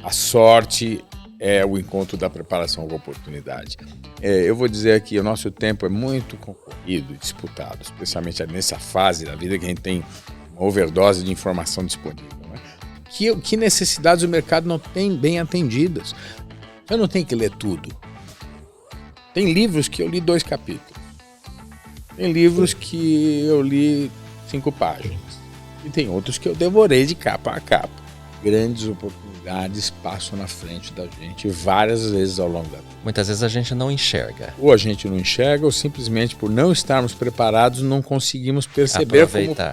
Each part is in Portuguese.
A sorte é o encontro da preparação com a oportunidade. Eu vou dizer aqui, o nosso tempo é muito concorrido e disputado, especialmente nessa fase da vida que a gente tem uma overdose de informação disponível. Né? Que necessidades o mercado não tem bem atendidas. Eu não tenho que ler tudo. Tem livros que eu li 2 capítulos. Tem livros que eu li 5 páginas. E tem outros que eu devorei de capa a capa. Grandes oportunidades passam na frente da gente várias vezes ao longo da vida. Muitas vezes a gente não enxerga. Ou a gente não enxerga, ou simplesmente por não estarmos preparados, não conseguimos perceber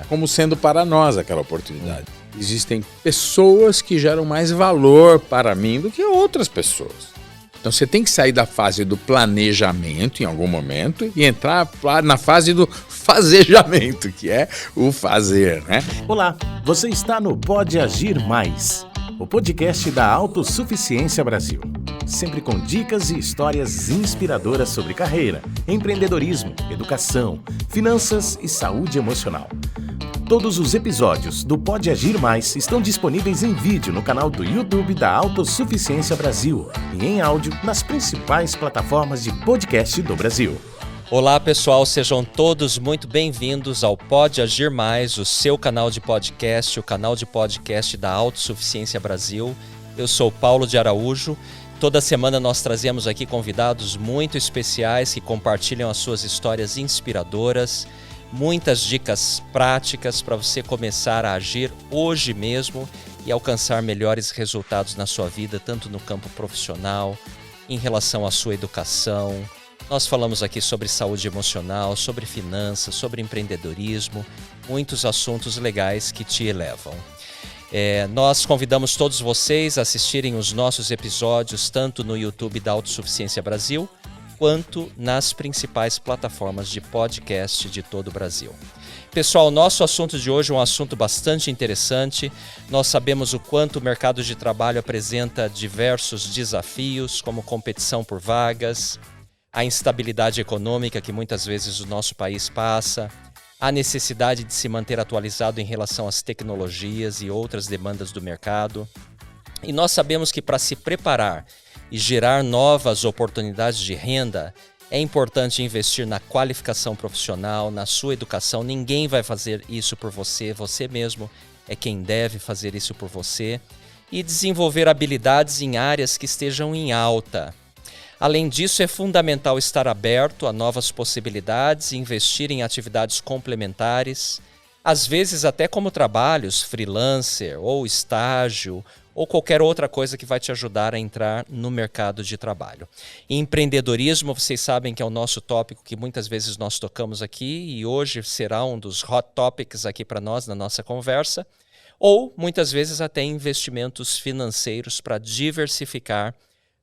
como sendo para nós aquela oportunidade. Existem pessoas que geram mais valor para mim do que outras pessoas. Então você tem que sair da fase do planejamento em algum momento e entrar na fase do fazejamento, que é o fazer, né? Olá, você está no Pode Agir Mais, o podcast da Autossuficiência Brasil. Sempre com dicas e histórias inspiradoras sobre carreira, empreendedorismo, educação, finanças e saúde emocional. Todos os episódios do Pode Agir Mais estão disponíveis em vídeo no canal do YouTube da Autossuficiência Brasil e em áudio nas principais plataformas de podcast do Brasil. Olá pessoal, sejam todos muito bem-vindos ao Pode Agir Mais, o seu canal de podcast, o canal de podcast da Autossuficiência Brasil. Eu sou Paulo de Araújo. Toda semana nós trazemos aqui convidados muito especiais que compartilham as suas histórias inspiradoras, muitas dicas práticas para você começar a agir hoje mesmo e alcançar melhores resultados na sua vida, tanto no campo profissional, em relação à sua educação. Nós falamos aqui sobre saúde emocional, sobre finanças, sobre empreendedorismo, muitos assuntos legais que te elevam. Nós convidamos todos vocês a assistirem os nossos episódios tanto no YouTube da Autossuficiência Brasil, quanto nas principais plataformas de podcast de todo o Brasil. Pessoal, nosso assunto de hoje é um assunto bastante interessante. Nós sabemos o quanto o mercado de trabalho apresenta diversos desafios, como competição por vagas, a instabilidade econômica que muitas vezes o nosso país passa, a necessidade de se manter atualizado em relação às tecnologias e outras demandas do mercado. E nós sabemos que para se preparar e gerar novas oportunidades de renda, é importante investir na qualificação profissional, na sua educação. Ninguém vai fazer isso por você, você mesmo é quem deve fazer isso por você. E desenvolver habilidades em áreas que estejam em alta. Além disso, é fundamental estar aberto a novas possibilidades e investir em atividades complementares, às vezes até como trabalhos, freelancer ou estágio, ou qualquer outra coisa que vai te ajudar a entrar no mercado de trabalho. E empreendedorismo, vocês sabem que é o nosso tópico que muitas vezes nós tocamos aqui e hoje será um dos hot topics aqui para nós na nossa conversa, ou muitas vezes até investimentos financeiros para diversificar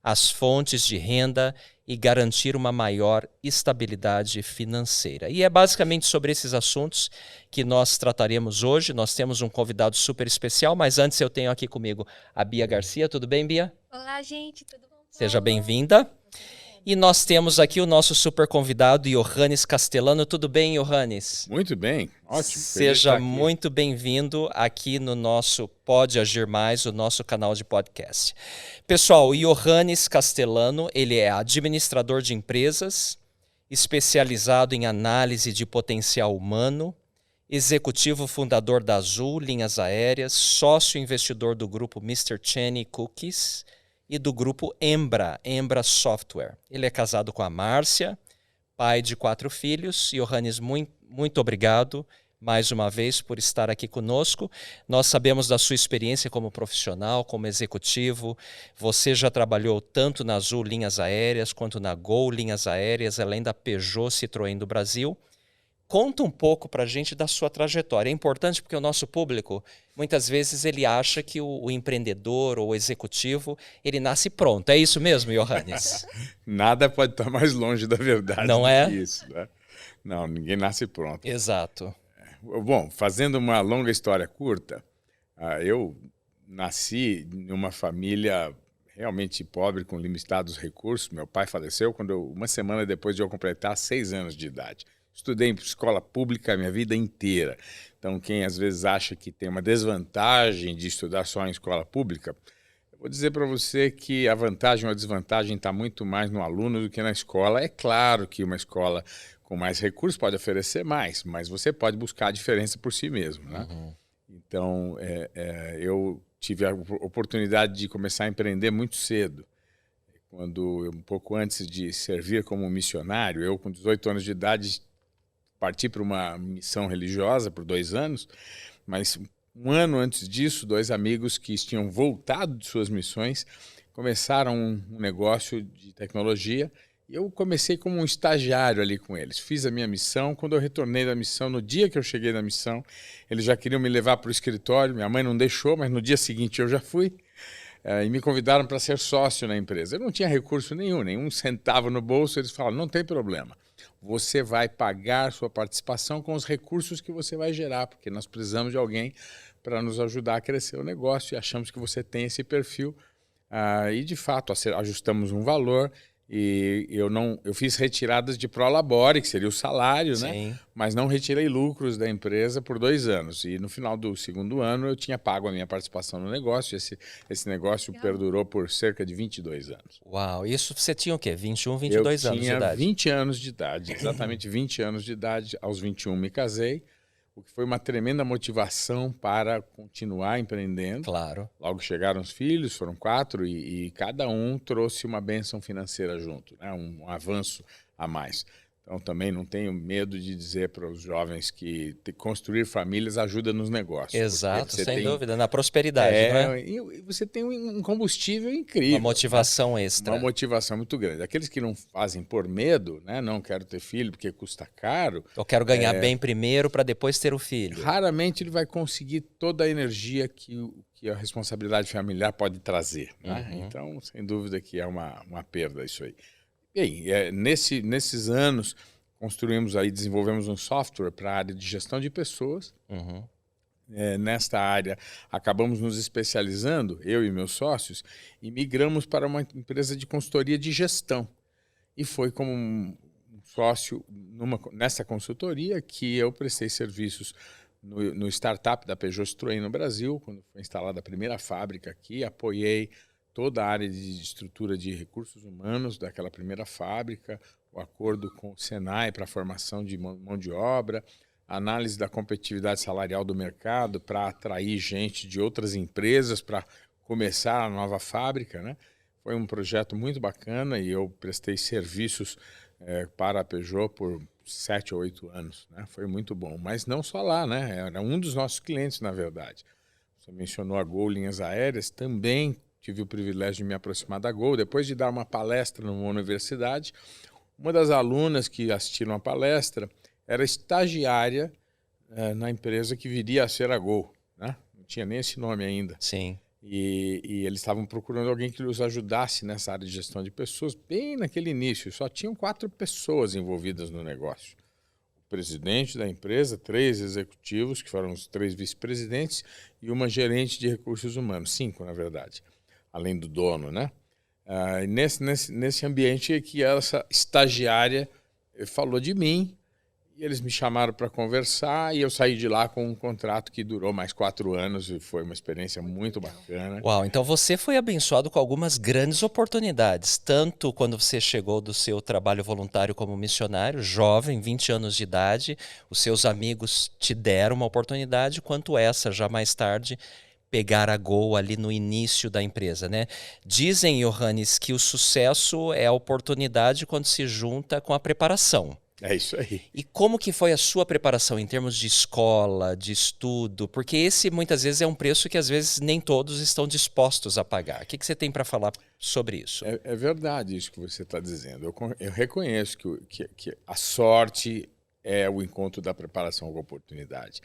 as fontes de renda e garantir uma maior estabilidade financeira. E é basicamente sobre esses assuntos que nós trataremos hoje. Nós temos um convidado super especial, mas antes eu tenho aqui comigo a Bia Garcia. Tudo bem, Bia? Olá, gente. Tudo bom? Seja bem-vinda. E nós temos aqui o nosso super convidado, Johannes Castellano. Tudo bem, Johannes? Muito bem, ótimo. Seja muito bem-vindo aqui no nosso Pode Agir Mais, o nosso canal de podcast. Pessoal, o Johannes Castellano, ele é administrador de empresas, especializado em análise de potencial humano, executivo fundador da Azul Linhas Aéreas, sócio investidor do grupo Mr. Cheney Cookies, e do grupo Embra Software. Ele é casado com a Márcia, pai de 4 filhos. Johannes, muito obrigado mais uma vez por estar aqui conosco. Nós sabemos da sua experiência como profissional, como executivo. Você já trabalhou tanto na Azul Linhas Aéreas quanto na Gol Linhas Aéreas, além da Peugeot Citroën do Brasil. Conta um pouco para a gente da sua trajetória. É importante porque o nosso público, muitas vezes, ele acha que o empreendedor ou o executivo, ele nasce pronto. É isso mesmo, Johannes? Nada pode estar mais longe da verdade Não do é? que isso. Né? Não, ninguém nasce pronto. Exato. Bom, fazendo uma longa história curta, eu nasci em uma família realmente pobre, com limitados recursos. Meu pai faleceu uma semana depois de eu completar 6 anos de idade. Estudei em escola pública a minha vida inteira. Então, quem às vezes acha que tem uma desvantagem de estudar só em escola pública, Vou dizer para você que a vantagem ou a desvantagem está muito mais no aluno do que na escola. É claro que uma escola com mais recursos pode oferecer mais, mas você pode buscar a diferença por si mesmo, né? Então, eu tive a oportunidade de começar a empreender muito cedo. Um pouco antes de servir como missionário, eu com 18 anos de idade parti para uma missão religiosa por 2 anos, mas um ano antes disso, 2 amigos que tinham voltado de suas missões começaram um negócio de tecnologia e eu comecei como um estagiário ali com eles. Fiz a minha missão. Quando eu retornei da missão, no dia que eu cheguei da missão, eles já queriam me levar para o escritório. Minha mãe não deixou, mas no dia seguinte eu já fui. E me convidaram para ser sócio na empresa. Eu não tinha recurso nenhum centavo no bolso. Eles falaram, não tem problema. Você vai pagar sua participação com os recursos que você vai gerar, porque nós precisamos de alguém para nos ajudar a crescer o negócio e achamos que você tem esse perfil. E, de fato, ajustamos um valor e eu fiz retiradas de prolabore, que seria o salário, né? Mas não retirei lucros da empresa por 2 anos. E no final do 2º ano eu tinha pago a minha participação no negócio. Esse negócio perdurou por cerca de 22 anos. Uau, isso você tinha o quê? 21, 22 anos de idade? Eu tinha 20 anos de idade, exatamente 20 anos de idade. Aos 21 me casei, o que foi uma tremenda motivação para continuar empreendendo. Claro. Logo chegaram os filhos, foram 4, e cada um trouxe uma bênção financeira junto, né? Um avanço a mais. Então, também não tenho medo de dizer para os jovens que construir famílias ajuda nos negócios. Exato, sem dúvida, na prosperidade, né? E você tem um combustível incrível. Uma motivação extra. Uma motivação muito grande. Aqueles que não fazem por medo, né? Não quero ter filho porque custa caro. Eu quero ganhar bem primeiro para depois ter o filho. Raramente ele vai conseguir toda a energia que a responsabilidade familiar pode trazer, né? Então, sem dúvida que é uma perda isso aí. Bem, nesses anos, desenvolvemos um software para a área de gestão de pessoas. Nesta área, acabamos nos especializando, eu e meus sócios, e migramos para uma empresa de consultoria de gestão. E foi como um sócio nessa consultoria que eu prestei serviços no startup da Peugeot Citroën no Brasil, quando foi instalada a primeira fábrica aqui, apoiei toda a área de estrutura de recursos humanos daquela primeira fábrica, o acordo com o Senai para a formação de mão de obra, a análise da competitividade salarial do mercado para atrair gente de outras empresas para começar a nova fábrica, né? Foi um projeto muito bacana e eu prestei serviços para a Peugeot por 7 ou 8 anos, né? Foi muito bom, mas não só lá, né? Era um dos nossos clientes, na verdade. Você mencionou a Gol Linhas Aéreas, também tive o privilégio de me aproximar da Gol. Depois de dar uma palestra numa universidade, uma das alunas que assistiram a palestra era estagiária na empresa que viria a ser a Gol, né? Não tinha nem esse nome ainda. Sim. E eles estavam procurando alguém que os ajudasse nessa área de gestão de pessoas, bem naquele início. Só tinham 4 pessoas envolvidas no negócio. O presidente da empresa, 3 executivos, que foram os 3 vice-presidentes, e uma gerente de recursos humanos, 5, na verdade, além do dono, né? Nesse ambiente que essa estagiária falou de mim, e eles me chamaram para conversar, e eu saí de lá com um contrato que durou mais 4 anos, e foi uma experiência muito bacana. Uau, então você foi abençoado com algumas grandes oportunidades, tanto quando você chegou do seu trabalho voluntário como missionário, jovem, 20 anos de idade, os seus amigos te deram uma oportunidade, quanto essa, já mais tarde, pegar a Gol ali no início da empresa, né? Dizem, Johannes, que o sucesso é a oportunidade quando se junta com a preparação. É isso aí. E como que foi a sua preparação em termos de escola, de estudo? Porque esse muitas vezes é um preço que às vezes nem todos estão dispostos a pagar. O que você tem para falar sobre isso? É verdade isso que você está dizendo. Eu reconheço que a sorte é o encontro da preparação com a oportunidade.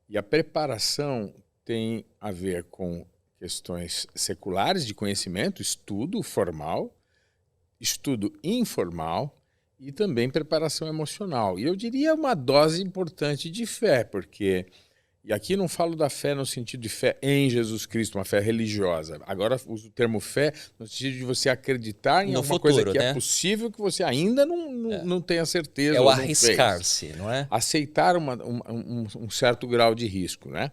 E a preparação tem a ver com questões seculares de conhecimento, estudo formal, estudo informal e também preparação emocional. E eu diria uma dose importante de fé, porque, e aqui não falo da fé no sentido de fé em Jesus Cristo, uma fé religiosa. Agora uso o termo fé no sentido de você acreditar em alguma coisa que é possível que você ainda não tenha certeza. É o arriscar-se, não é? Aceitar um certo grau de risco, né?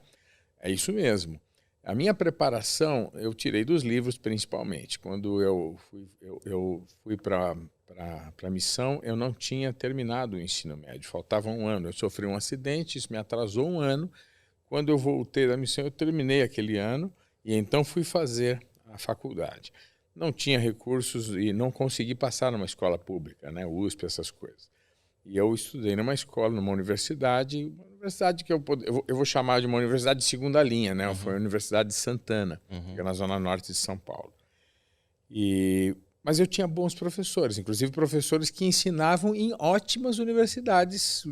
É isso mesmo. A minha preparação eu tirei dos livros principalmente. Quando eu fui para a missão, eu não tinha terminado o ensino médio, faltava um ano. Eu sofri um acidente, isso me atrasou um ano. Quando eu voltei da missão, eu terminei aquele ano e então fui fazer a faculdade. Não tinha recursos e não consegui passar numa escola pública, né, USP, essas coisas. E eu estudei numa escola, numa universidade que eu vou chamar de uma universidade de segunda linha, né? Foi a Universidade de Santana, que é na zona norte de São Paulo. Mas eu tinha bons professores, inclusive professores que ensinavam em ótimas universidades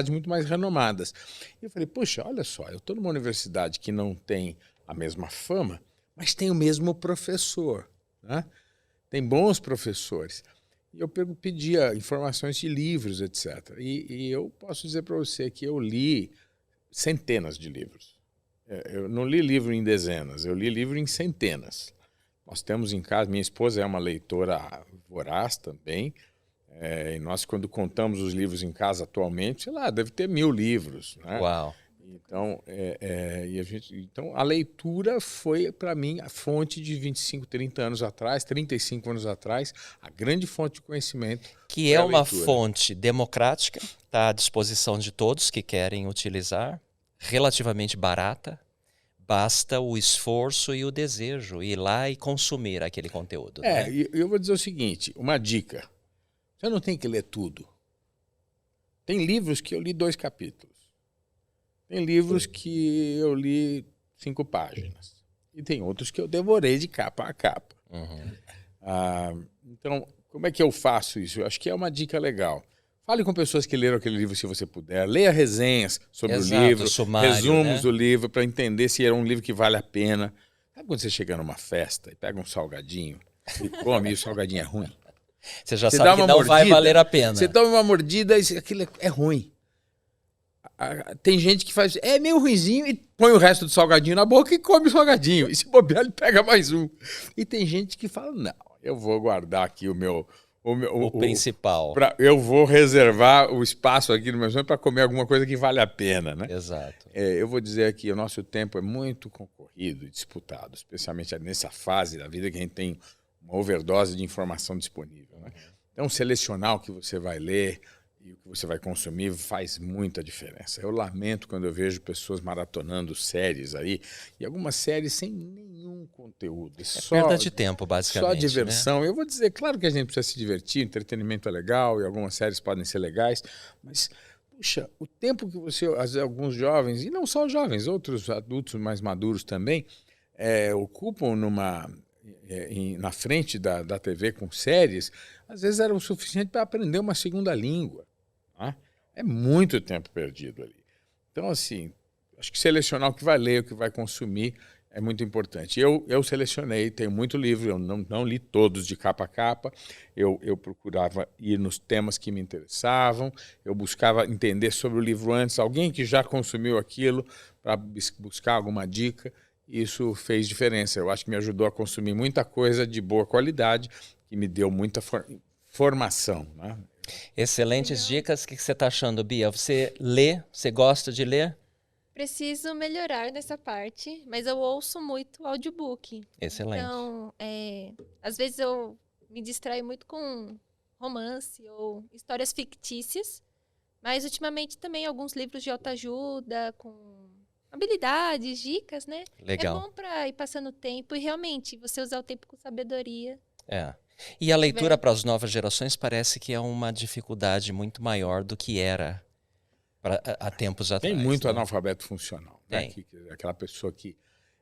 muito mais renomadas. E eu falei, puxa, olha só, eu estou numa universidade que não tem a mesma fama, mas tem o mesmo professor, né? Tem bons professores. E eu pedia informações de livros, etc. E eu posso dizer para você que eu li centenas de livros. Eu não li livro em dezenas, eu li livro em centenas. Nós temos em casa, minha esposa é uma leitora voraz também, e nós, quando contamos os livros em casa atualmente, sei lá, deve ter 1000 livros, né? Uau! Então, a leitura foi, para mim, a fonte de 25, 30 anos atrás, 35 anos atrás, a grande fonte de conhecimento. Que é uma fonte democrática, está à disposição de todos que querem utilizar, relativamente barata, basta o esforço e o desejo, ir lá e consumir aquele conteúdo. Né? Eu vou dizer o seguinte, uma dica, você não tem que ler tudo. Tem livros que eu li 2 capítulos. Tem livros que eu li 5 páginas. E tem outros que eu devorei de capa a capa. Então, como é que eu faço isso? Eu acho que é uma dica legal. Fale com pessoas que leram aquele livro, se você puder. Leia resenhas sobre o livro, sumário, resumos do livro, para entender se é um livro que vale a pena. Sabe quando você chega numa festa e pega um salgadinho e come e o salgadinho é ruim? Você já sabe que não vai valer a pena. Você toma uma mordida e aquilo é ruim. Tem gente que faz, é meio ruinzinho e põe o resto do salgadinho na boca e come o salgadinho. E se bobear, ele pega mais um. E tem gente que fala, não, eu vou guardar aqui o principal. Eu vou reservar o espaço aqui no meu sonho para comer alguma coisa que vale a pena, né? Exato. Eu vou dizer que o nosso tempo é muito concorrido e disputado, especialmente nessa fase da vida que a gente tem uma overdose de informação disponível, né? Então, selecionar o que você vai ler e o que você vai consumir faz muita diferença. Eu lamento quando eu vejo pessoas maratonando séries aí, e algumas séries sem nenhum conteúdo. Perda de tempo, basicamente. Só diversão. Né? Eu vou dizer, claro que a gente precisa se divertir, entretenimento é legal, e algumas séries podem ser legais, mas, puxa, o tempo que alguns jovens, e não só jovens, outros adultos mais maduros também, ocupam na frente da TV com séries, às vezes era o suficiente para aprender uma segunda língua. É muito tempo perdido ali. Então, assim, acho que selecionar o que vai ler, o que vai consumir é muito importante. Eu selecionei, tenho muito livro, eu não li todos de capa a capa, eu procurava ir nos temas que me interessavam, eu buscava entender sobre o livro antes, alguém que já consumiu aquilo, para buscar alguma dica. Isso fez diferença. Eu acho que me ajudou a consumir muita coisa de boa qualidade, que me deu muita formação, né? Excelentes dicas. O que você está achando, Bia? Você lê? Você gosta de ler? Preciso melhorar nessa parte, mas eu ouço muito audiobook. Excelente. Então, às vezes eu me distraio muito com romance ou histórias fictícias, mas ultimamente também alguns livros de autoajuda, com habilidades, dicas, né? Legal. É bom para ir passando o tempo e realmente você usar o tempo com sabedoria. E a leitura para as novas gerações parece que é uma dificuldade muito maior do que era há tempos atrás. Tem muito né? analfabeto funcional. Né? Tem. Aquela pessoa que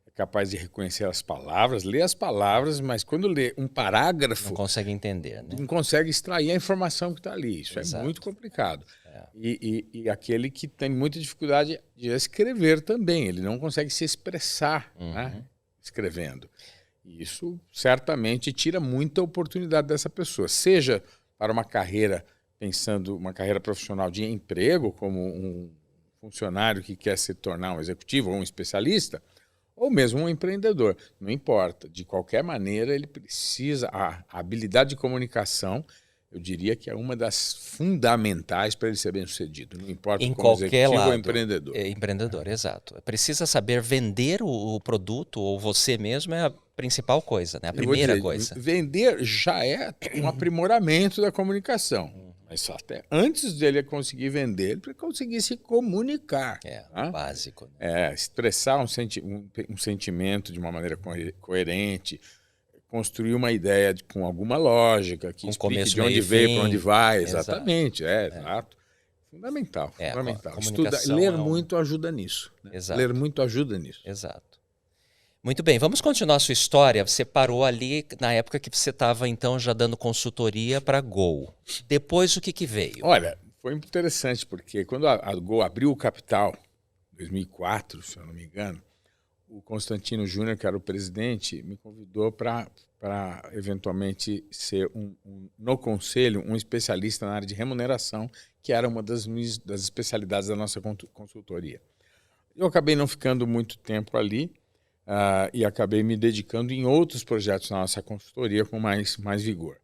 é capaz de reconhecer as palavras, lê as palavras, mas quando lê um parágrafo... Não consegue entender, né? Não consegue extrair a informação que está ali. Isso Exato. É muito complicado. E aquele que tem muita dificuldade de escrever também. Ele não consegue se expressar, né? Escrevendo. Isso certamente tira muita oportunidade dessa pessoa, seja para uma carreira, pensando uma carreira profissional de emprego, como um funcionário que quer se tornar um executivo ou um especialista, ou mesmo um empreendedor. Não importa. De qualquer maneira, ele precisa... A habilidade de comunicação eu diria que é uma das fundamentais para ele ser bem-sucedido. Não importa Em como qualquer executivo lado. ou empreendedor. É empreendedor, exato. Precisa saber vender o produto ou você mesmo é a principal coisa, né? A Eu vou primeira dizer, coisa. Vender já é um aprimoramento da comunicação. Mas até antes dele conseguir vender, ele precisa conseguir se comunicar. É, tá? básico. Né? Expressar um sentimento de uma maneira coerente, construir uma ideia com alguma lógica, que Com explique começo, de onde meio e veio, fim. para onde vai. Exato. Exatamente, exato. Fundamental, É, fundamental. a comunicação Ler é um- muito ajuda nisso. Né? Exato. Ler muito ajuda nisso. Exato. Muito bem, vamos continuar a sua história. Você parou ali na época que você estava, então, já dando consultoria para a Gol. Depois, o que veio? Olha, foi muito interessante, porque quando a Gol abriu o capital, em 2004, se eu não me engano, o Constantino Júnior, que era o presidente, me convidou para eventualmente ser no conselho um especialista na área de remuneração, que era uma das especialidades da nossa consultoria. Eu acabei não ficando muito tempo ali e acabei me dedicando em outros projetos na nossa consultoria com mais vigor.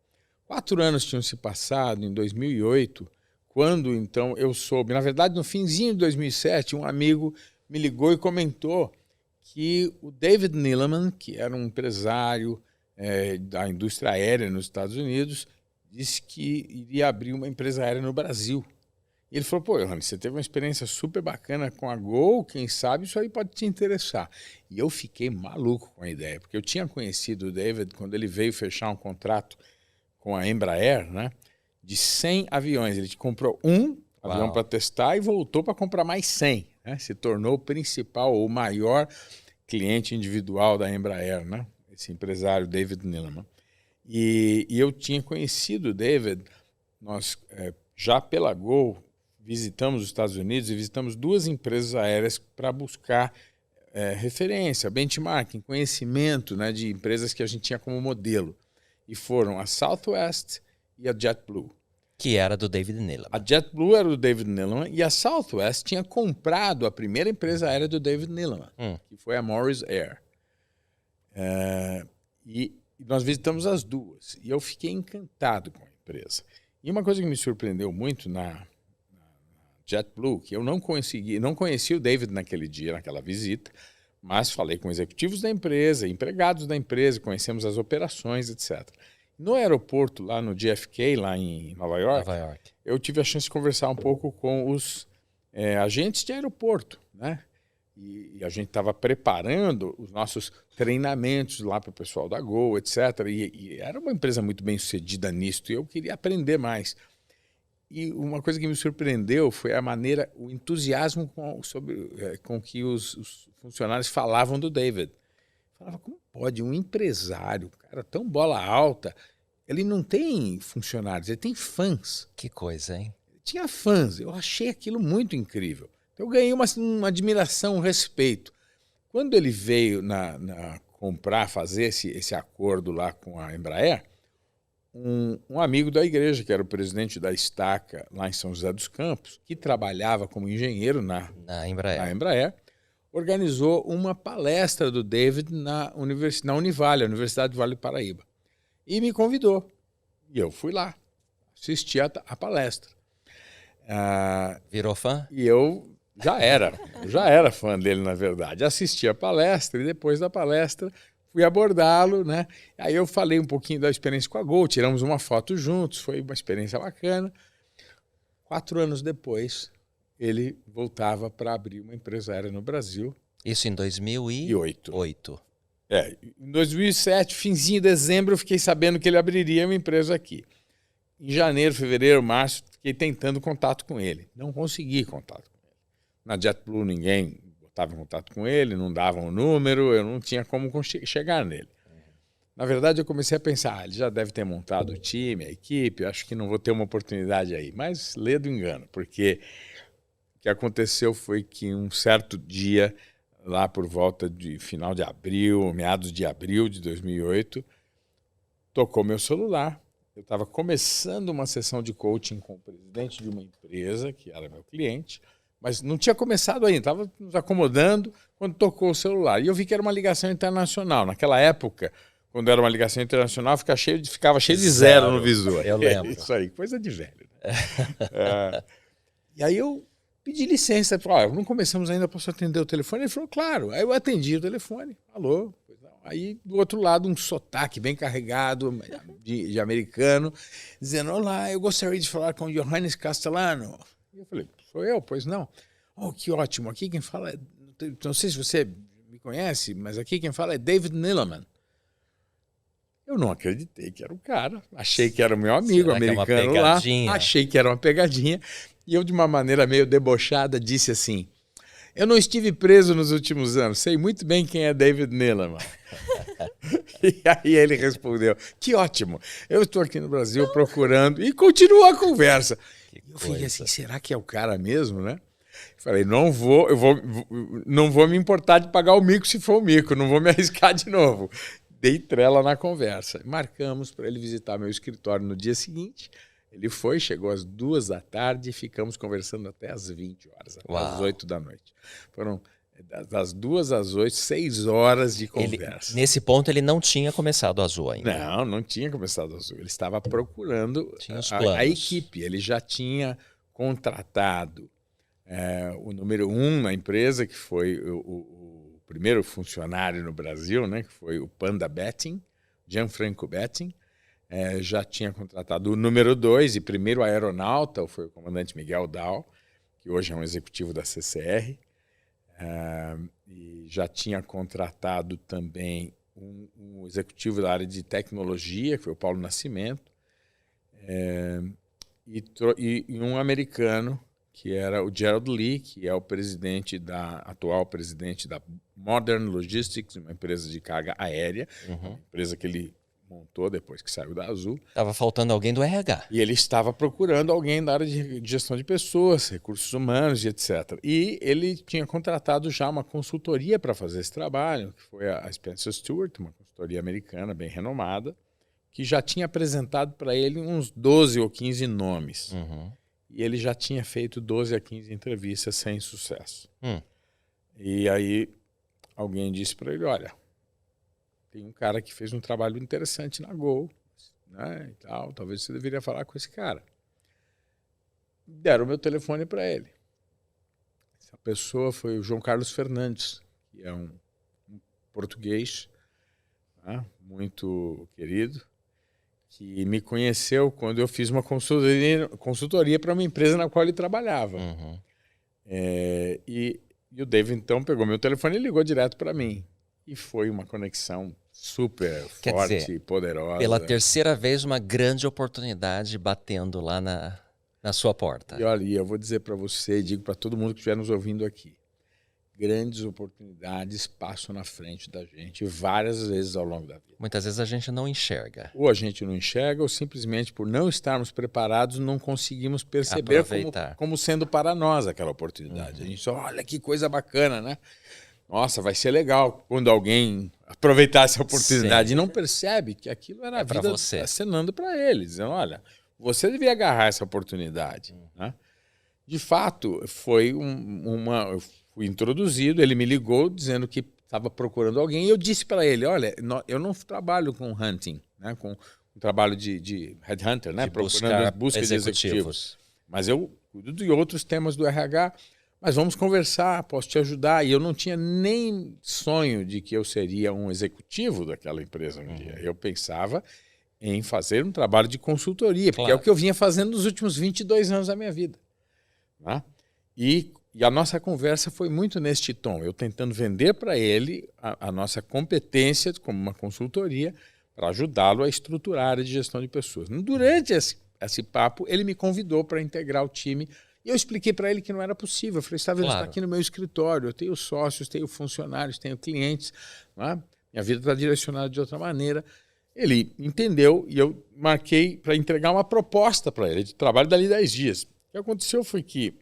4 anos tinham se passado, em 2008, quando então eu soube, na verdade no finzinho de 2007, um amigo me ligou e comentou que o David Neeleman, que era um empresário da indústria aérea nos Estados Unidos, disse que iria abrir uma empresa aérea no Brasil. E ele falou, pô, Johannes, você teve uma experiência super bacana com a Gol, quem sabe isso aí pode te interessar. E eu fiquei maluco com a ideia, porque eu tinha conhecido o David quando ele veio fechar um contrato com a Embraer, né, de 100 aviões. Ele comprou um avião para testar e voltou para comprar mais 100. Né? Se tornou o principal, ou o maior cliente individual da Embraer, né? Esse empresário David Neeleman. E eu tinha conhecido o David, nós já pela Gol visitamos os Estados Unidos e visitamos 2 empresas aéreas para buscar referência, benchmarking, conhecimento, né, de empresas que a gente tinha como modelo. E foram a Southwest e a JetBlue. Que era do David Neeleman. A JetBlue era do David Neeleman e a Southwest tinha comprado a primeira empresa aérea do David Neeleman, que foi a Morris Air. E nós visitamos as 2 e eu fiquei encantado com a empresa. E uma coisa que me surpreendeu muito na JetBlue, que eu não conheci o David naquele dia, naquela visita, mas falei com executivos da empresa, empregados da empresa, conhecemos as operações, etc. No aeroporto, lá no JFK, lá em Nova York, eu tive a chance de conversar um pouco com os agentes de aeroporto, né? E a gente estava preparando os nossos treinamentos lá para o pessoal da Gol, etc. E era uma empresa muito bem sucedida nisso, e eu queria aprender mais. E uma coisa que me surpreendeu foi a maneira, o entusiasmo com que os funcionários falavam do David. Falava, como pode um empresário, cara tão bola alta, ele não tem funcionários, ele tem fãs. Que coisa, hein? Ele tinha fãs, eu achei aquilo muito incrível. Então eu ganhei uma admiração, um respeito. Quando ele veio fazer esse acordo lá com a Embraer, um amigo da igreja, que era o presidente da Estaca, lá em São José dos Campos, que trabalhava como engenheiro na Embraer, organizou uma palestra do David na Univale, a Universidade do Vale do Paraíba. E me convidou. E eu fui lá, assisti a palestra. Virou fã? E eu já era fã dele, na verdade. Assisti a palestra e depois da palestra fui abordá-lo, né? Aí eu falei um pouquinho da experiência com a Gol, tiramos uma foto juntos, foi uma experiência bacana. 4 anos depois, ele voltava para abrir uma empresa aérea no Brasil. Isso em 2008. Em 2007, finzinho de dezembro, eu fiquei sabendo que ele abriria uma empresa aqui. Em janeiro, fevereiro, março, fiquei tentando contato com ele. Não consegui contato com ele. Na JetBlue, ninguém estava em contato com ele, não davam o número, eu não tinha como chegar nele. Na verdade, eu comecei a pensar, ele já deve ter montado o time, a equipe, acho que não vou ter uma oportunidade aí. Mas lê do engano, porque o que aconteceu foi que um certo dia, lá por volta de final de abril, meados de abril de 2008, tocou meu celular. Eu estava começando uma sessão de coaching com o presidente de uma empresa, que era meu cliente, mas não tinha começado ainda, estava nos acomodando quando tocou o celular. E eu vi que era uma ligação internacional. Naquela época, quando era uma ligação internacional, ficava cheio de zero no visor. Eu lembro. Isso aí, coisa de velho. Né? E aí eu pedi licença, falei, não começamos ainda, posso atender o telefone? Ele falou, claro. Aí eu atendi o telefone, alô. Aí do outro lado um sotaque bem carregado de americano, dizendo, olá, eu gostaria de falar com o Johannes Castellano. E eu falei, sou eu? Pois não. Oh, que ótimo, aqui quem fala, não sei se você me conhece, mas aqui quem fala é David Neeleman. Eu não acreditei que era o cara, achei que era o meu amigo americano lá, achei que era uma pegadinha, e eu de uma maneira meio debochada disse assim, eu não estive preso nos últimos anos, sei muito bem quem é David Neeleman. E aí ele respondeu, que ótimo, eu estou aqui no Brasil procurando, e continua a conversa. Eu fiquei assim, será que é o cara mesmo, né? Falei, não vou me importar de pagar o mico se for o mico, não vou me arriscar de novo. Dei trela na conversa. Marcamos para ele visitar meu escritório no dia seguinte. Ele foi, chegou às 2 da tarde e ficamos conversando até às 20 horas, até às 8 da noite. Foram das 2 às 8, 6 horas de conversa. Nesse ponto ele não tinha começado a Azul ainda. Não tinha começado a Azul. Ele estava procurando a equipe. Ele já tinha contratado o número 1 na empresa, que foi o primeiro funcionário no Brasil, né, que foi o Panda Betting, Gianfranco Betting. Já tinha contratado o número 2 e primeiro aeronauta, foi o comandante Miguel Dal, que hoje é um executivo da CCR. E já tinha contratado também um executivo da área de tecnologia, que foi o Paulo Nascimento, e um americano, que era o Gerald Lee, que é o atual presidente da Modern Logistics, uma empresa de carga aérea, uma empresa que ele montou depois que saiu da Azul. Estava faltando alguém do RH. E ele estava procurando alguém da área de gestão de pessoas, recursos humanos e etc. E ele tinha contratado já uma consultoria para fazer esse trabalho, que foi a Spencer Stuart, uma consultoria americana bem renomada, que já tinha apresentado para ele uns 12 ou 15 nomes. E ele já tinha feito 12 a 15 entrevistas sem sucesso. E aí alguém disse para ele, olha, tem um cara que fez um trabalho interessante na Gol, né, e tal, talvez você deveria falar com esse cara. Deram o meu telefone para ele. Essa pessoa foi o João Carlos Fernandes, que é um português, né, muito querido, que me conheceu quando eu fiz uma consultoria para uma empresa na qual ele trabalhava. E o David, então, pegou meu telefone e ligou direto para mim. E foi uma conexão super forte e poderosa. Pela terceira vez, uma grande oportunidade batendo lá na sua porta. E olha, eu vou dizer para você, digo para todo mundo que estiver nos ouvindo aqui, grandes oportunidades passam na frente da gente várias vezes ao longo da vida. Muitas vezes a gente não enxerga. Ou a gente não enxerga, ou simplesmente por não estarmos preparados, não conseguimos perceber como sendo para nós aquela oportunidade. A gente só, olha que coisa bacana, né? Nossa, vai ser legal quando alguém aproveitar essa oportunidade. E não percebe que aquilo era a vida acenando para ele, dizendo, olha, você devia agarrar essa oportunidade. Né? De fato, foi eu fui introduzido, ele me ligou dizendo que estava procurando alguém e eu disse para ele, olha, eu não trabalho com hunting, né, com um trabalho de headhunter, né, procurando busca de executivos. Mas eu cuido de outros temas do RH, mas vamos conversar, posso te ajudar. E eu não tinha nem sonho de que eu seria um executivo daquela empresa um dia. Eu pensava em fazer um trabalho de consultoria, porque é o que eu vinha fazendo nos últimos 22 anos da minha vida. Né? E a nossa conversa foi muito neste tom, eu tentando vender para ele a nossa competência como uma consultoria para ajudá-lo a estruturar a área de gestão de pessoas. Durante esse papo, ele me convidou para integrar o time e eu expliquei para ele que não era possível. Eu falei, você está aqui no meu escritório, eu tenho sócios, tenho funcionários, tenho clientes, né? Minha vida está direcionada de outra maneira. Ele entendeu e eu marquei para entregar uma proposta para ele de trabalho dali 10 dias. O que aconteceu foi que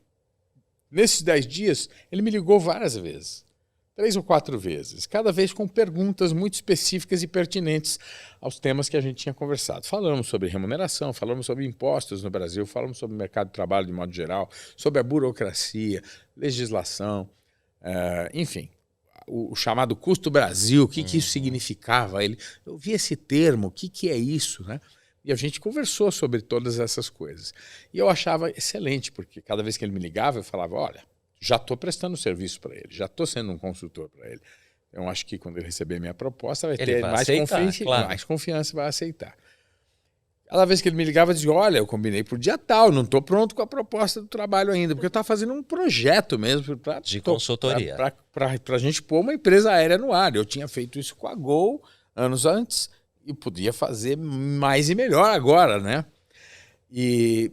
nesses 10 dias, ele me ligou várias vezes, 3 ou 4 vezes, cada vez com perguntas muito específicas e pertinentes aos temas que a gente tinha conversado. Falamos sobre remuneração, falamos sobre impostos no Brasil, falamos sobre o mercado de trabalho de modo geral, sobre a burocracia, legislação, enfim. o chamado custo Brasil, o que isso significava. Eu vi esse termo, o que é isso, né? E a gente conversou sobre todas essas coisas. E eu achava excelente, porque cada vez que ele me ligava, eu falava, olha, já estou prestando serviço para ele, já estou sendo um consultor para ele. Eu acho que quando ele receber minha proposta, vai ter mais confiança e vai aceitar. Cada vez que ele me ligava, eu dizia, olha, eu combinei para o dia tal, não estou pronto com a proposta do trabalho ainda, porque eu estava fazendo um projeto mesmo de consultoria. Para a gente pôr uma empresa aérea no ar. Eu tinha feito isso com a Gol anos antes e podia fazer mais e melhor agora, né? E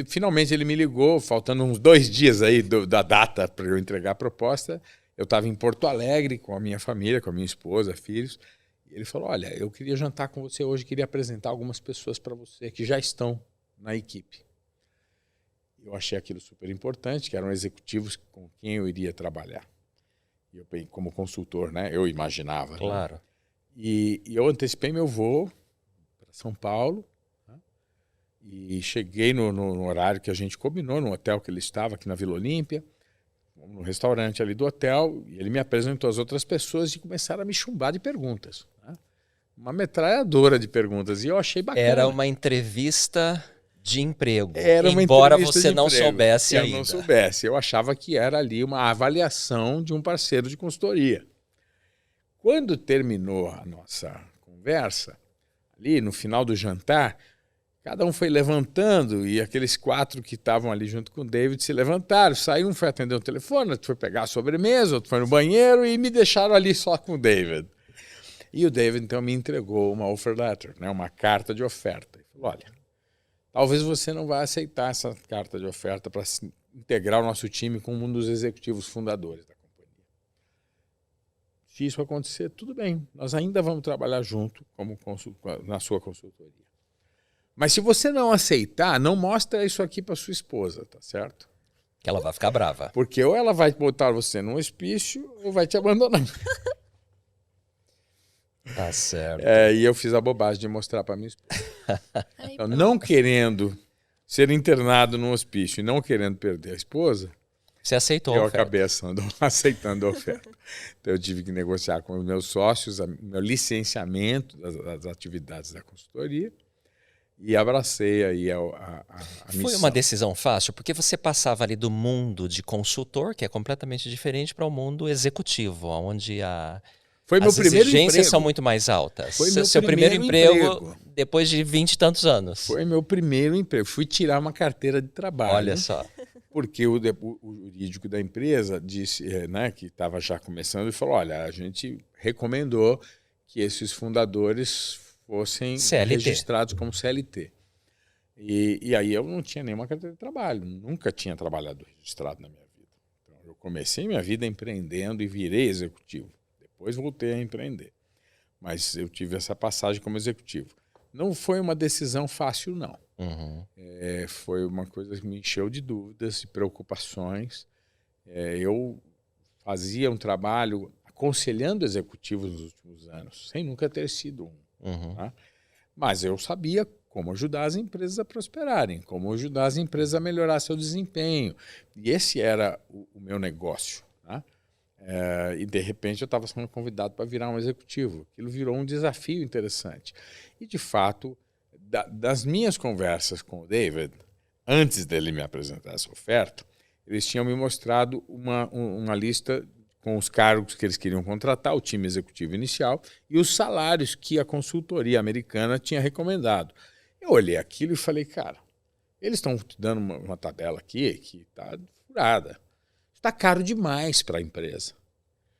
finalmente ele me ligou, faltando uns 2 dias aí da data para eu entregar a proposta. Eu estava em Porto Alegre com a minha família, com a minha esposa, filhos. E ele falou, olha, eu queria jantar com você hoje, queria apresentar algumas pessoas para você que já estão na equipe. Eu achei aquilo super importante, que eram executivos com quem eu iria trabalhar. E eu, como consultor, né, eu imaginava. Claro. Né? E eu antecipei meu voo para São Paulo, né? E cheguei no horário que a gente combinou, no hotel que ele estava, aqui na Vila Olímpia, no restaurante ali do hotel, e ele me apresentou as outras pessoas e começaram a me chumbar de perguntas. Né? Uma metralhadora de perguntas, e eu achei bacana. Era uma entrevista de emprego, embora você não soubesse ainda. Eu não soubesse, eu achava que era ali uma avaliação de um parceiro de consultoria. Quando terminou a nossa conversa, ali no final do jantar, cada um foi levantando e aqueles 4 que estavam ali junto com o David se levantaram. Um foi atender o telefone, outro foi pegar a sobremesa, outro foi no banheiro e me deixaram ali só com o David. E o David, então, me entregou uma offer letter, né, uma carta de oferta. Ele falou, olha, talvez você não vá aceitar essa carta de oferta para integrar o nosso time com um dos executivos fundadores da companhia. Se isso acontecer, tudo bem, nós ainda vamos trabalhar junto na sua consultoria. Mas se você não aceitar, não mostra isso aqui para sua esposa, tá certo? Que ela vai ficar brava. Porque ou ela vai botar você num hospício ou vai te abandonar. Tá certo. E eu fiz a bobagem de mostrar para minha esposa. Então, não querendo ser internado num hospício e não querendo perder a esposa, você aceitou eu acabei aceitando a oferta. Então, eu tive que negociar com os meus sócios meu licenciamento das atividades da consultoria. E abracei aí a missão. Foi uma decisão fácil, porque você passava ali do mundo de consultor, que é completamente diferente, para o mundo executivo, onde as exigências são muito mais altas. Foi meu seu primeiro emprego depois de 20 e tantos anos. Foi meu primeiro emprego. Fui tirar uma carteira de trabalho. Olha só. Porque o jurídico da empresa disse, né, que estava já começando, e falou, olha, a gente recomendou que esses fundadores fossem registrados como CLT. E aí eu não tinha nenhuma carteira de trabalho, nunca tinha trabalhado registrado na minha vida. Então, eu comecei minha vida empreendendo e virei executivo. Depois voltei a empreender. Mas eu tive essa passagem como executivo. Não foi uma decisão fácil, não. Uhum. Foi uma coisa que me encheu de dúvidas e preocupações. Eu fazia um trabalho aconselhando executivos nos últimos anos, sem nunca ter sido um. Uhum. Tá? Mas eu sabia como ajudar as empresas a prosperarem, como ajudar as empresas a melhorar seu desempenho. E esse era o meu negócio. Tá? E, de repente, eu estava sendo convidado para virar um executivo. Aquilo virou um desafio interessante. E, de fato, das minhas conversas com o David, antes dele me apresentar essa oferta, eles tinham me mostrado uma lista com os cargos que eles queriam contratar, o time executivo inicial, e os salários que a consultoria americana tinha recomendado. Eu olhei aquilo e falei, cara, eles estão te dando uma tabela aqui que está furada. Está caro demais para a empresa.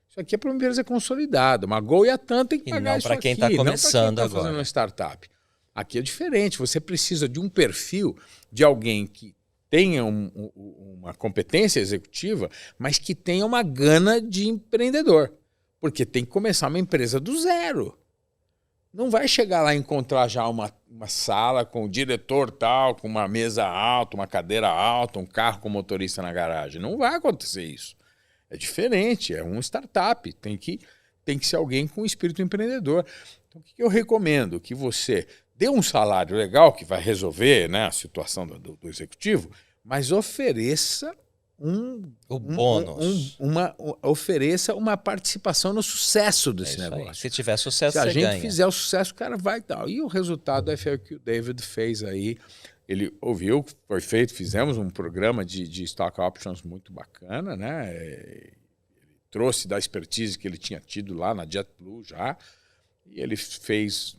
Isso aqui é para uma empresa consolidada. Uma Gol e a TAM tem que pagar isso aqui. Não para quem está começando agora. Fazendo uma startup. Aqui é diferente. Você precisa de um perfil de alguém que tenha uma competência executiva, mas que tenha uma gana de empreendedor. Porque tem que começar uma empresa do zero. Não vai chegar lá e encontrar já uma sala com o diretor tal, com uma mesa alta, uma cadeira alta, um carro com motorista na garagem. Não vai acontecer isso. É diferente, é uma startup. Tem que ser alguém com espírito empreendedor. Então, o que eu recomendo? Que você dê um salário legal que vai resolver, né, a situação do executivo, mas ofereça bônus. Ofereça uma participação no sucesso desse negócio. Se tiver sucesso, se a você gente ganha. fizer o sucesso, o cara vai e tal. E o resultado foi o que o David fez aí. Ele ouviu, foi feito, fizemos um programa de stock options muito bacana, né? Ele trouxe da expertise que ele tinha tido lá na JetBlue já, e ele fez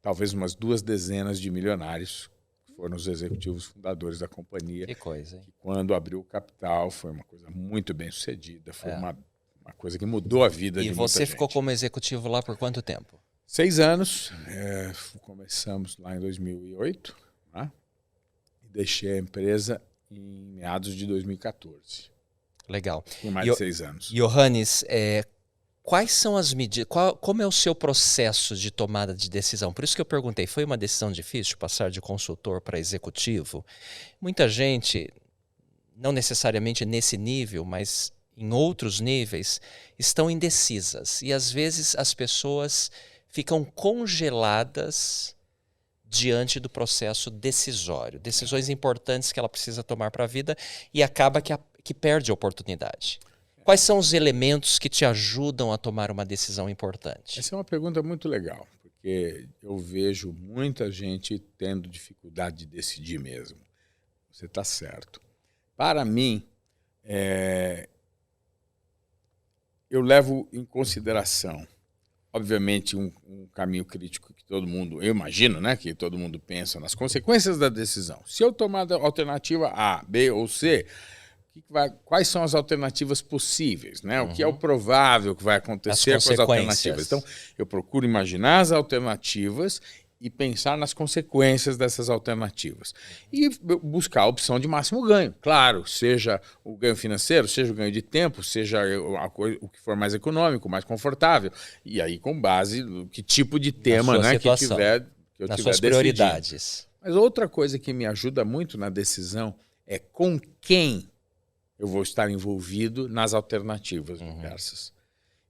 talvez umas 2 dezenas de milionários, que foram os executivos fundadores da companhia. Que coisa, hein? Que quando abriu o capital foi uma coisa muito bem sucedida, foi uma coisa que mudou a vida de muita gente. E você ficou como executivo lá por quanto tempo? 6 anos, começamos lá em 2008, né? Deixei a empresa em meados de 2014. Legal. Em mais de 6 anos. Johannes, quais são as medidas? Como é o seu processo de tomada de decisão? Por isso que eu perguntei, foi uma decisão difícil passar de consultor para executivo? Muita gente, não necessariamente nesse nível, mas em outros níveis, estão indecisas. E às vezes as pessoas ficam congeladas diante do processo decisório, decisões importantes que ela precisa tomar para a vida e acaba que perde a oportunidade. Quais são os elementos que te ajudam a tomar uma decisão importante? Essa é uma pergunta muito legal, porque eu vejo muita gente tendo dificuldade de decidir mesmo. Você está certo. Para mim, eu levo em consideração, obviamente, um caminho crítico que todo mundo, eu imagino, né, que todo mundo pensa nas consequências da decisão. Se eu tomar a alternativa A, B ou C, quais são as alternativas possíveis, né? O que é o provável que vai acontecer com as alternativas. Então, eu procuro imaginar as alternativas e pensar nas consequências dessas alternativas. E buscar a opção de máximo ganho. Claro, seja o ganho financeiro, seja o ganho de tempo, seja o que for mais econômico, mais confortável. E aí, com base no que tipo de tema, né, que eu tiver nas suas prioridades. Mas outra coisa que me ajuda muito na decisão é com quem eu vou estar envolvido nas alternativas diversas.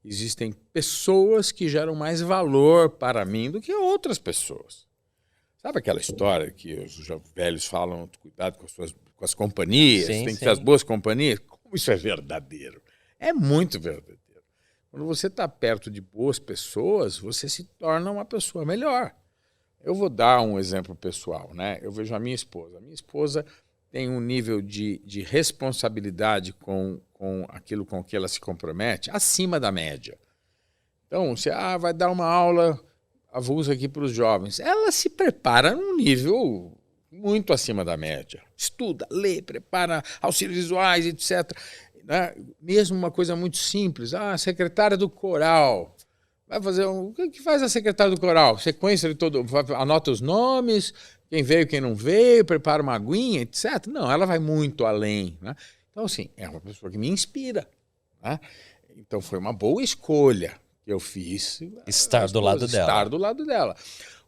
Existem pessoas que geram mais valor para mim do que outras pessoas. Sabe aquela história que os velhos falam, cuidado com as companhias, tem que ter as boas companhias? Como isso é verdadeiro? É muito verdadeiro. Quando você está perto de boas pessoas, você se torna uma pessoa melhor. Eu vou dar um exemplo pessoal, né? Eu vejo a minha esposa. A minha esposa tem um nível de responsabilidade com aquilo com que ela se compromete acima da média. Então, você vai dar uma aula avulsa aqui para os jovens. Ela se prepara num nível muito acima da média. Estuda, lê, prepara auxílios visuais, etc. Né? Mesmo uma coisa muito simples. A secretária do coral vai fazer o que faz a secretária do coral? Sequência de todo, anota os nomes, quem veio, quem não veio, prepara uma aguinha, etc. Não, ela vai muito além, né? Então, assim, é uma pessoa que me inspira, né? Então, foi uma boa escolha que eu fiz. Estar do lado dela. Estar do lado dela.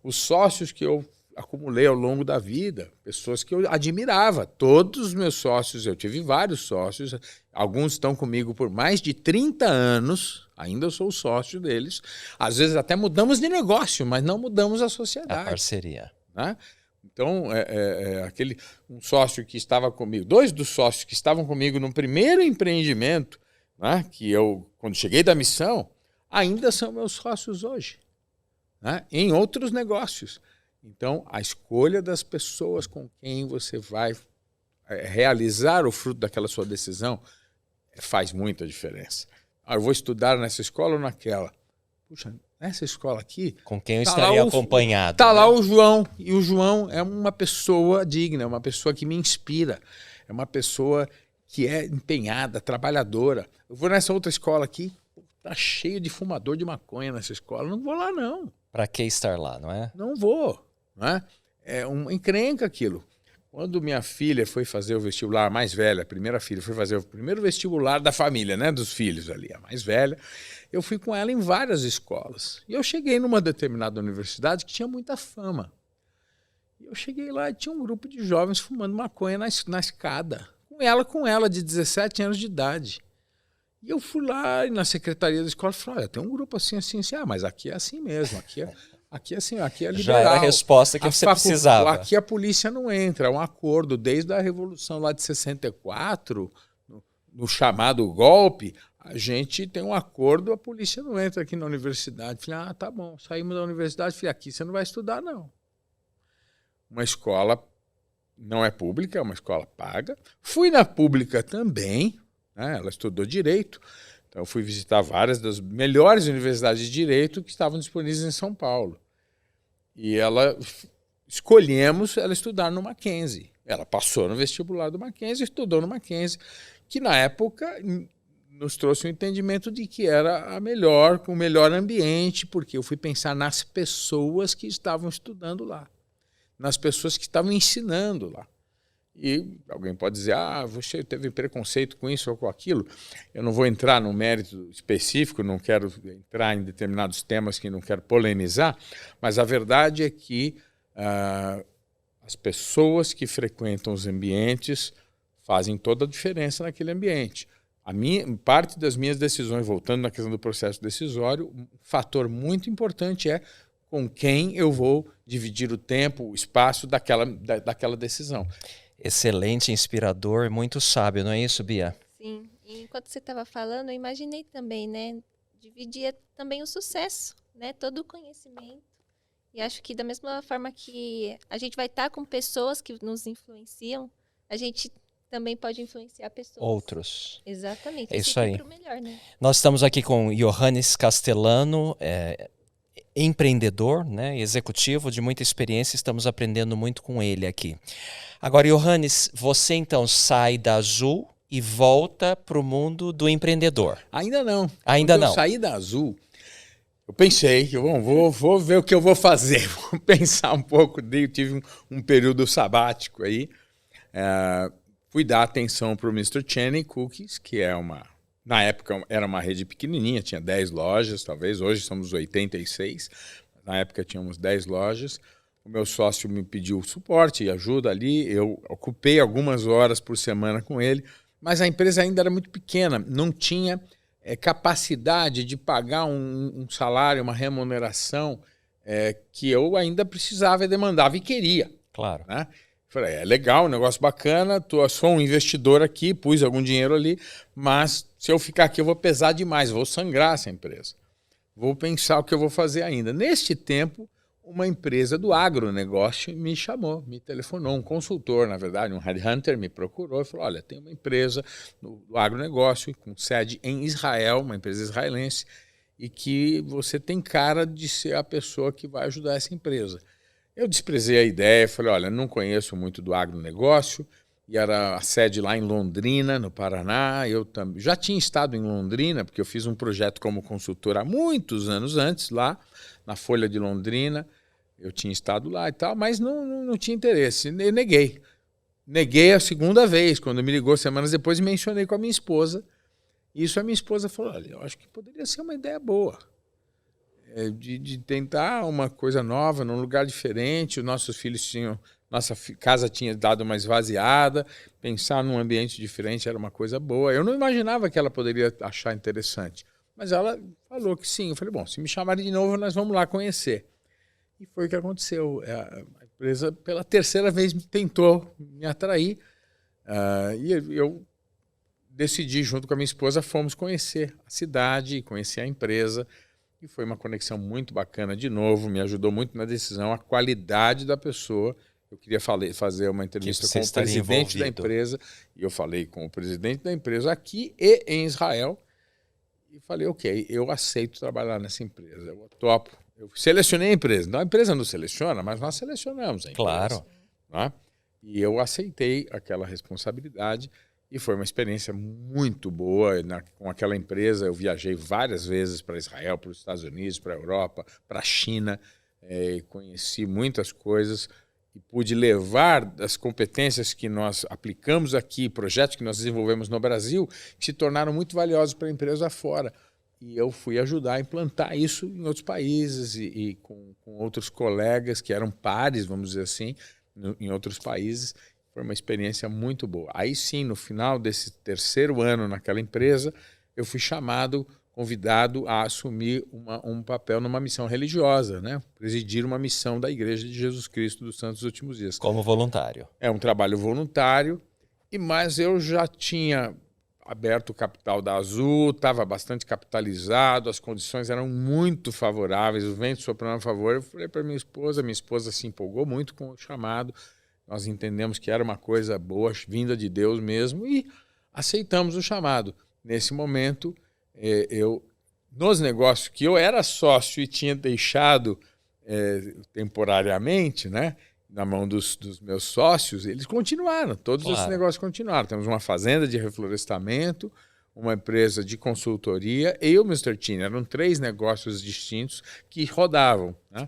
Os sócios que eu acumulei ao longo da vida, pessoas que eu admirava. Todos os meus sócios, eu tive vários sócios, alguns estão comigo por mais de 30 anos, ainda eu sou sócio deles. Às vezes até mudamos de negócio, mas não mudamos a sociedade. A parceria. Né? Então, um sócio que estava comigo, 2 dos sócios que estavam comigo no primeiro empreendimento, né, que eu, quando cheguei da missão, ainda são meus sócios hoje, né, em outros negócios. Então, a escolha das pessoas com quem você vai realizar o fruto daquela sua decisão faz muita diferença. Eu vou estudar nessa escola ou naquela? Puxa, nessa escola aqui... Com quem eu estaria acompanhado. Está lá o João, e o João é uma pessoa digna, é uma pessoa que me inspira, é uma pessoa que é empenhada, trabalhadora. Eu vou nessa outra escola aqui, está cheio de fumador de maconha nessa escola, não vou lá não. Para que estar lá, não é? Não vou. Não é? É uma encrenca aquilo. Quando minha filha foi fazer o vestibular, a mais velha, a primeira filha, foi fazer o primeiro vestibular da família, né, dos filhos ali, a mais velha, eu fui com ela em várias escolas. E eu cheguei numa determinada universidade que tinha muita fama. E eu cheguei lá e tinha um grupo de jovens fumando maconha na escada. Com ela de 17 anos de idade. E eu fui lá na secretaria da escola e falei, olha, tem um grupo assim, assim, assim. Mas aqui é assim mesmo, aqui é assim, aqui é liberal. Já era a resposta que você precisava. Aqui a polícia não entra, é um acordo desde a Revolução lá de 64, no chamado golpe, a gente tem um acordo, a polícia não entra aqui na universidade. Falei, tá bom, saímos da universidade, falei, aqui você não vai estudar, não. Uma escola não é pública, é uma escola paga. Fui na pública também, né? Ela estudou Direito, então eu fui visitar várias das melhores universidades de Direito que estavam disponíveis em São Paulo. E escolhemos ela estudar no Mackenzie. Ela passou no vestibular do Mackenzie, estudou no Mackenzie, que na época nos trouxe um entendimento de que era o melhor ambiente, porque eu fui pensar nas pessoas que estavam estudando lá, nas pessoas que estavam ensinando lá. E alguém pode dizer, você teve preconceito com isso ou com aquilo. Eu não vou entrar no mérito específico, não quero entrar em determinados temas que não quero polemizar, mas a verdade é que as pessoas que frequentam os ambientes fazem toda a diferença naquele ambiente. Parte das minhas decisões, voltando na questão do processo decisório, um fator muito importante é com quem eu vou dividir o tempo, o espaço daquela decisão. Excelente, inspirador, muito sábio, não é isso, Bia? Sim, e enquanto você estava falando, eu imaginei também, né? Dividir também o sucesso, né? Todo o conhecimento. E acho que da mesma forma que a gente vai estar com pessoas que nos influenciam, a gente também pode influenciar pessoas. Outros. Exatamente. É isso aí. Pro melhor, né? Nós estamos aqui com Johannes Castellano, empreendedor, né, executivo de muita experiência, estamos aprendendo muito com ele aqui. Agora, Johannes, você então sai da Azul e volta para o mundo do empreendedor. Ainda não. Ainda não. Eu saí da Azul, eu pensei que vou ver o que eu vou fazer, vou pensar um pouco, eu tive um período sabático aí, fui dar atenção para o Mr. Chaney Cookies, que na época era uma rede pequenininha, tinha 10 lojas, talvez, hoje somos 86, na época tínhamos 10 lojas. O meu sócio me pediu suporte e ajuda ali, eu ocupei algumas horas por semana com ele, mas a empresa ainda era muito pequena, não tinha capacidade de pagar um salário, uma remuneração que eu ainda precisava e demandava e queria. Claro. Né? Falei, é legal, um negócio bacana, sou um investidor aqui, pus algum dinheiro ali, mas se eu ficar aqui eu vou pesar demais, vou sangrar essa empresa. Vou pensar o que eu vou fazer ainda. Neste tempo, uma empresa do agronegócio me chamou, me telefonou, um consultor, na verdade, um headhunter me procurou e falou, olha, tem uma empresa do agronegócio com sede em Israel, uma empresa israelense, e que você tem cara de ser a pessoa que vai ajudar essa empresa. Eu desprezei a ideia, falei, olha, não conheço muito do agronegócio, e era a sede lá em Londrina, no Paraná. Eu já tinha estado em Londrina, porque eu fiz um projeto como consultor há muitos anos antes, lá na Folha de Londrina. Eu tinha estado lá e tal, mas não tinha interesse. Eu neguei. Neguei a segunda vez, quando me ligou semanas depois, e mencionei com a minha esposa. Isso a minha esposa falou, olha, eu acho que poderia ser uma ideia boa. De tentar uma coisa nova, num lugar diferente. Os nossos filhos nossa casa tinha dado uma esvaziada, pensar num ambiente diferente era uma coisa boa. Eu não imaginava que ela poderia achar interessante, mas ela falou que sim. Eu falei, bom, se me chamarem de novo, nós vamos lá conhecer. E foi o que aconteceu. A empresa, pela terceira vez, tentou me atrair, e eu decidi, junto com a minha esposa, fomos conhecer a cidade, conhecer a empresa. E foi uma conexão muito bacana de novo, me ajudou muito na decisão, a qualidade da pessoa. Eu queria fazer uma entrevista com o presidente da empresa, e eu falei com o presidente da empresa aqui e em Israel, e falei, ok, eu aceito trabalhar nessa empresa, eu topo. Eu selecionei a empresa, não, a empresa não seleciona, mas nós selecionamos a empresa. Claro. Né? E eu aceitei aquela responsabilidade. E foi uma experiência muito boa. Com aquela empresa, eu viajei várias vezes para Israel, para os Estados Unidos, para a Europa, para a China. Conheci muitas coisas e pude levar as competências que nós aplicamos aqui, projetos que nós desenvolvemos no Brasil, que se tornaram muito valiosos para a empresa fora. E eu fui ajudar a implantar isso em outros países e com outros colegas que eram pares, vamos dizer assim, em outros países. Foi uma experiência muito boa. Aí sim, no final desse terceiro ano naquela empresa, eu fui convidado a assumir um papel numa missão religiosa, né? Presidir uma missão da Igreja de Jesus Cristo dos Santos dos Últimos Dias. Como voluntário. É um trabalho voluntário, mas eu já tinha aberto o capital da Azul, estava bastante capitalizado, as condições eram muito favoráveis, o vento soprando a favor. Eu falei para minha esposa se empolgou muito com o chamado, nós entendemos que era uma coisa boa, vinda de Deus mesmo, e aceitamos o chamado. Nesse momento, nos negócios que eu era sócio e tinha deixado temporariamente, né, na mão dos meus sócios, eles continuaram, todos esses negócios continuaram. Temos uma fazenda de reflorestamento, uma empresa de consultoria e o Mr. Cheney. Eram 3 negócios distintos que rodavam, né?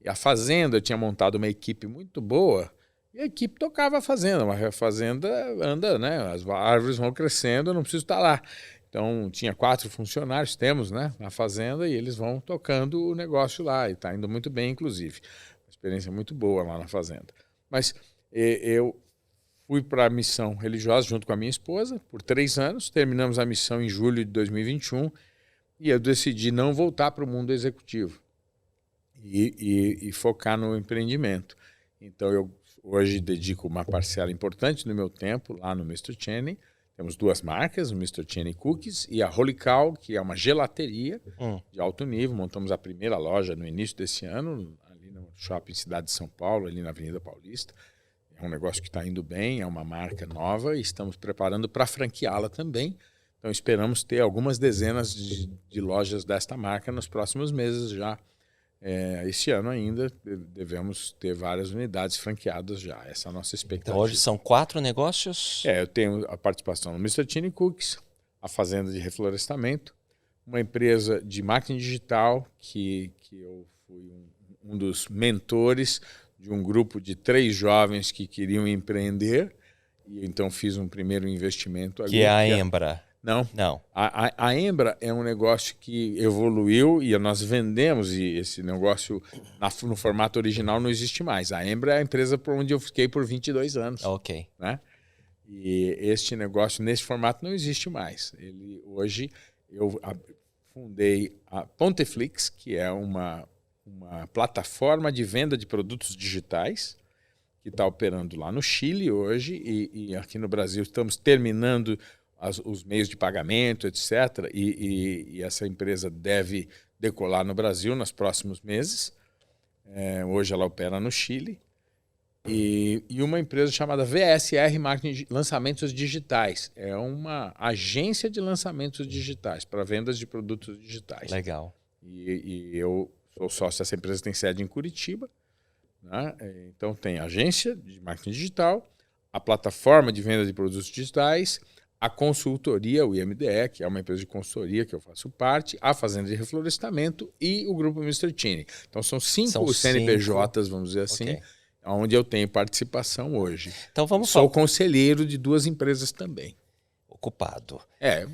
E a fazenda, eu tinha montado uma equipe muito boa e a equipe tocava a fazenda. A fazenda anda, né? As árvores vão crescendo, eu não preciso estar lá. Então, tinha 4 funcionários, temos, né, na fazenda, e eles vão tocando o negócio lá, e está indo muito bem, inclusive. Experiência muito boa lá na fazenda. Mas eu fui para a missão religiosa junto com a minha esposa por 3 anos, terminamos a missão em julho de 2021 e eu decidi não voltar para o mundo executivo e focar no empreendimento. Então eu hoje dedico uma parcela importante do meu tempo lá no Mr. Cheney. Temos 2 marcas, o Mr. Cheney Cookies e a Holy Cow, que é uma gelateria de alto nível. Montamos a primeira loja no início desse ano, no Shopping Cidade de São Paulo, ali na Avenida Paulista. É um negócio que está indo bem, é uma marca nova e estamos preparando para franqueá-la também. Então esperamos ter algumas dezenas de lojas desta marca nos próximos meses já. Esse ano ainda devemos ter várias unidades franqueadas já. Essa é a nossa expectativa. Então hoje são 4 negócios? Eu tenho a participação no Mr. Cheney Cookies, a fazenda de reflorestamento, uma empresa de marketing digital que eu fui um dos mentores de um grupo de 3 jovens que queriam empreender, e então fiz um primeiro investimento. Que é a Embra. Não. A Embra é um negócio que evoluiu e nós vendemos, e esse negócio no formato original não existe mais. A Embra é a empresa por onde eu fiquei por 22 anos. Ok. Né? E este negócio nesse formato não existe mais. Hoje eu fundei a Ponteflix, que é uma plataforma de venda de produtos digitais que está operando lá no Chile hoje e aqui no Brasil estamos terminando os meios de pagamento, etc. E essa empresa deve decolar no Brasil nos próximos meses. Hoje ela opera no Chile. E uma empresa chamada VSR Marketing Lançamentos Digitais. É uma agência de lançamentos digitais para vendas de produtos digitais. Legal. E eu sou sócio dessa empresa, tem sede em Curitiba, né? Então tem a agência de marketing digital, a plataforma de venda de produtos digitais, a consultoria, o IMDE, que é uma empresa de consultoria que eu faço parte, a fazenda de reflorestamento e o grupo Mr. Cheney. Então são 5 CNPJs, vamos dizer assim, okay, onde eu tenho participação hoje. Então vamos Sou conselheiro de 2 empresas também. Ocupado.